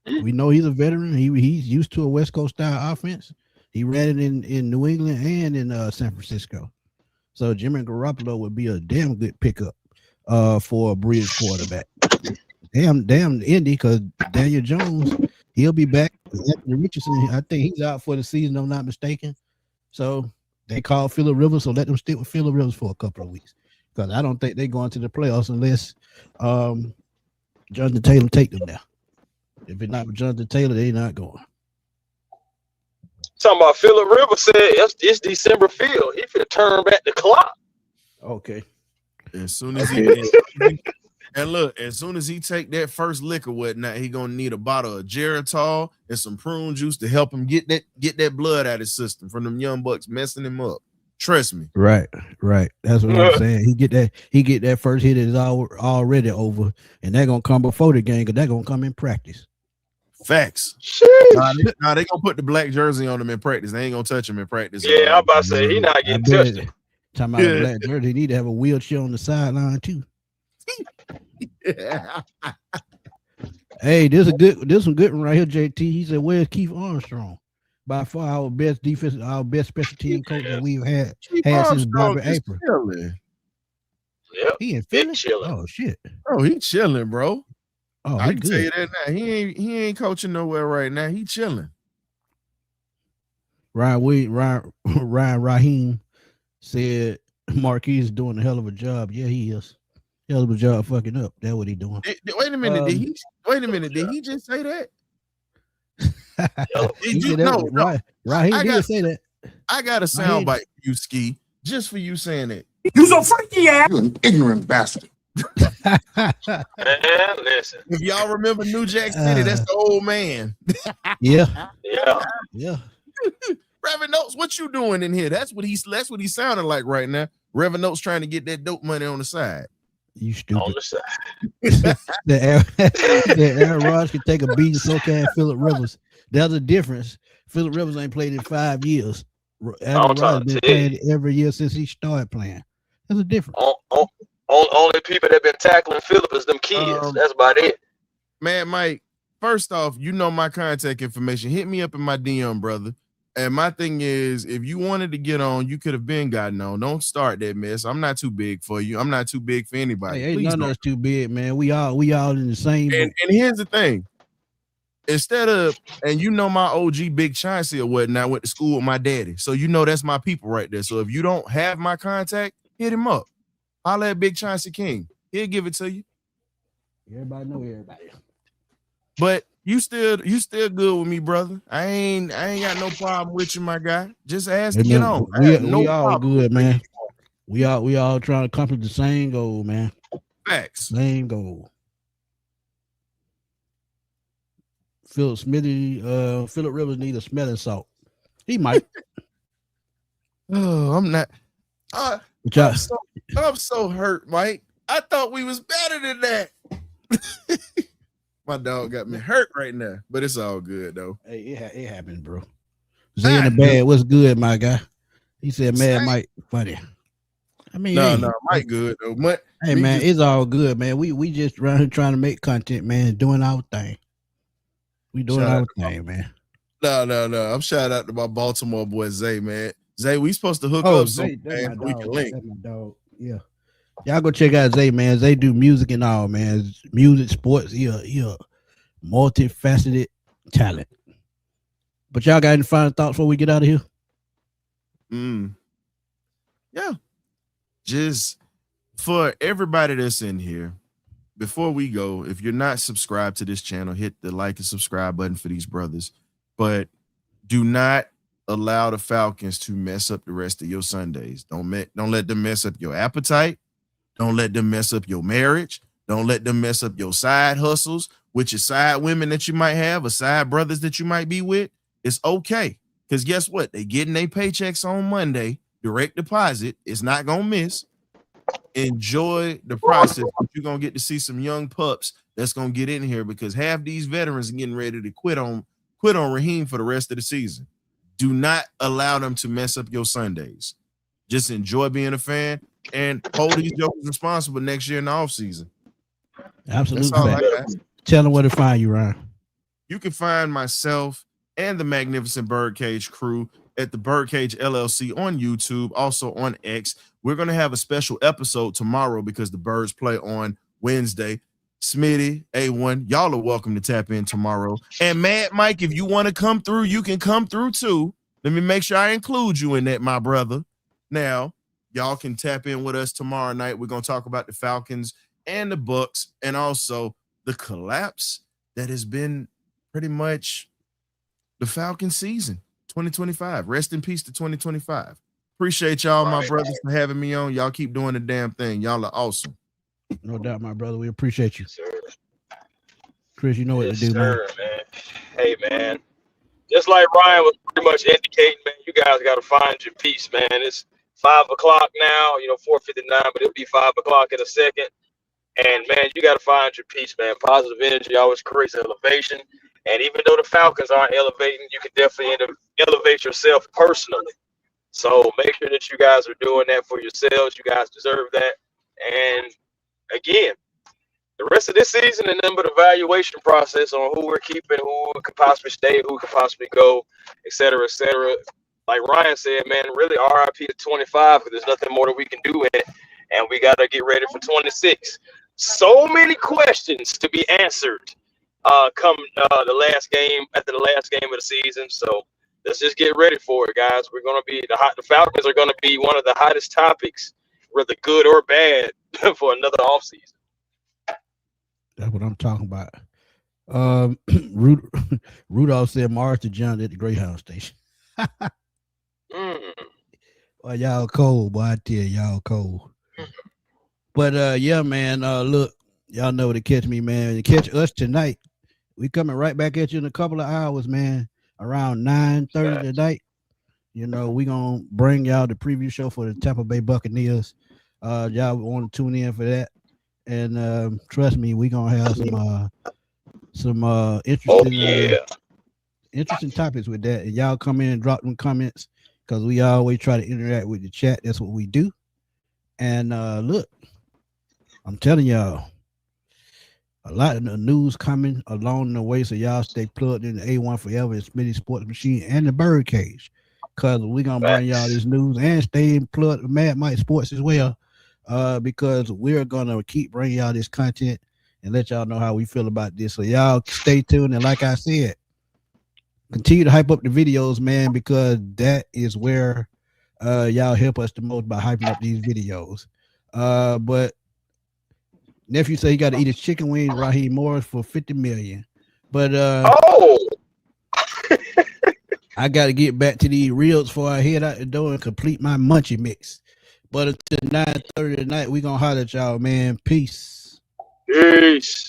We know he's a veteran. He's used to a West Coast style offense. He ran it in New England and in San Francisco. So Jimmy Garoppolo would be a damn good pickup for a bridge quarterback. Damn Indy, because Daniel Jones, he'll be back. Anthony Richardson, I think he's out for the season, if I'm not mistaken. So They call Phillip Rivers, so let them stick with Phillip Rivers for a couple of weeks. Because I don't think they're going to the playoffs unless Jonathan Taylor take them there. If it's not with Jonathan Taylor, they're not going. Talking about Phillip Rivers said it's December field. He finna turn back the clock. Okay. As soon as as soon as he take that first lick or whatnot, he gonna need a bottle of Geritol and some prune juice to help him get that blood out of his system from them young bucks messing him up. Trust me. Right. That's what I'm saying. He get that first hit is already over, and they're gonna come before the game because they're gonna come in practice. Facts. Nah, they gonna put the black jersey on him in practice. They ain't gonna touch him in practice. Yeah, I'm about to say he not getting touched. Talking about the black jersey, he need to have a wheelchair on the sideline too. Hey, this some good one right here, JT. He said, "Where's Keith Armstrong? By far our best defense, our best special team coach that we've had since Bobby April." Yep. He in Philly? Chilling. Oh shit. Bro, he chilling, bro. Oh, I can tell you that now. He ain't coaching nowhere right now. He chilling. Ryan Raheem said Marquise is doing a hell of a job. Yeah, he is. Hell of a job fucking up. That's what he doing. Wait a minute. Did he just say that? Raheem did say that. I got a soundbite for you, Ski, just for you saying that. You so freaky ass. You an ignorant bastard. Man, listen. If y'all remember New Jack City, that's the old man. Yeah. Reverend Notes, what you doing in here? That's what he sounding like right now. Reverend Notes trying to get that dope money on the side. You stupid. On the side. Aaron Rodgers can take a beating, so can Phillip Rivers. There's a difference. Phillip Rivers ain't played in 5 years. Aaron Rodgers been playing every year since he started playing. There's a difference. Only people that been tackling Phillip is them kids. That's about it. Man, Mike, first off, you know my contact information. Hit me up in my DM, brother. And my thing is, if you wanted to get on, you could have been gotten on. Don't start that mess. I'm not too big for you. I'm not too big for anybody. Hey, ain't none of us too big, man. We all in the same. And here's the thing. Instead of, and you know my OG Big Chauncey or whatnot, went to school with my daddy. So you know that's my people right there. So if you don't have my contact, hit him up. Holla at Big Chauncey King. He'll give it to you. Everybody know everybody. But you still good with me, brother. I ain't got no problem with you, my guy. Just ask to get on. We all good, man. We all trying to accomplish the same goal, man. Facts. Same goal. Phillip Rivers need a smelling salt. He might. Oh, I'm not. I'm so hurt, Mike. I thought we was better than that. My dog got me hurt right now, but it's all good though. Hey, it happened, bro. Zay in the bag. What's good, my guy? He said, "Man, Mike, funny." I mean, no, Mike, good though. Hey, man, it's all good, man. We just around here trying to make content, man, doing our thing. We doing our thing, man. No. I'm shout out to my Baltimore boy Zay, man. Zay, we supposed to hook up soon, man. We can link. That's my dog. Yeah. Y'all go check out Zay, man. Zay do music and all, man. Music, sports. He a multifaceted talent. But y'all got any final thoughts before we get out of here? Yeah. Just for everybody that's in here, before we go, if you're not subscribed to this channel, hit the like and subscribe button for these brothers. But do not allow the Falcons to mess up the rest of your Sundays. Don't let them mess up your appetite. Don't let them mess up your marriage. Don't let them mess up your side hustles with your side women that you might have or side brothers that you might be with. It's okay. Because guess what? They getting their paychecks on Monday. Direct deposit. It's not going to miss. Enjoy the process. You're going to get to see some young pups that's going to get in here because half these veterans are getting ready to quit on Raheem for the rest of the season. Do not allow them to mess up your Sundays. Just enjoy being a fan and hold these jokers responsible next year in the offseason. Absolutely. Tell them where to find you, Ryan. You can find myself and the Magnificent Birdcage crew at the Birdcage LLC on YouTube, also on X. We're going to have a special episode tomorrow because the Birds play on Wednesday. Smitty, A1, y'all are welcome to tap in tomorrow. And Mad Mike, if you want to come through, you can come through too. Let me make sure I include you in that, my brother. Now, y'all can tap in with us tomorrow night. We're going to talk about the Falcons and the Bucks and also the collapse that has been pretty much the Falcon season 2025. Rest in peace to 2025. Appreciate y'all, my brothers, for having me on. Y'all keep doing the damn thing. Y'all are awesome. No doubt, my brother. We appreciate you. Yes, sir. Chris, you know what Yes, to do, man. sir, man. Hey, man. Just like Ryan was pretty much indicating, man, you guys got to find your peace, man. It's 5 o'clock now, 4:59, but it'll be 5 o'clock in a second. And, man, you got to find your peace, man. Positive energy always creates elevation. And even though the Falcons aren't elevating, you can definitely elevate yourself personally. So make sure that you guys are doing that for yourselves. You guys deserve that. And, again, the rest of this season and then but evaluation process on who we're keeping, who could possibly stay, who could possibly go, et cetera, et cetera. Like Ryan said, man, really RIP to 25 because there's nothing more that we can do in it. And we got to get ready for 26. So many questions to be answered come the last game, after the last game of the season. So let's just get ready for it, guys. We're going to be the Falcons are going to be one of the hottest topics, whether good or bad, for another offseason. That's what I'm talking about. Rudolph said Morris to John at the Greyhound station. Well, y'all cold, boy. I tell you, y'all cold. But yeah, man. Look, y'all know to catch me, man. You catch us tonight. We coming right back at you in a couple of hours, man. Around 9:30 tonight. We gonna bring y'all the preview show for the Tampa Bay Buccaneers. Y'all want to tune in for that. And trust me, we gonna have some interesting topics with that. And y'all come in and drop them comments because we always try to interact with the chat. That's what we do. And look, I'm telling y'all, a lot of the news coming along the way, so y'all stay plugged in the A1 Forever and Smitty Sports Machine and the Birdcage, because we're gonna bring y'all this news and stay plugged with Mad Mike Sports as well. Because we're gonna keep bringing y'all this content and let y'all know how we feel about this. So y'all stay tuned, and like I said, continue to hype up the videos, man, because that is where y'all help us the most by hyping up these videos. But nephew say he got to eat his chicken wings, Raheem Morris, for $50 million. But I got to get back to these reels before I head out the door and complete my munchie mix. But until 9:30 tonight, we gonna holler at y'all, man. Peace. Peace.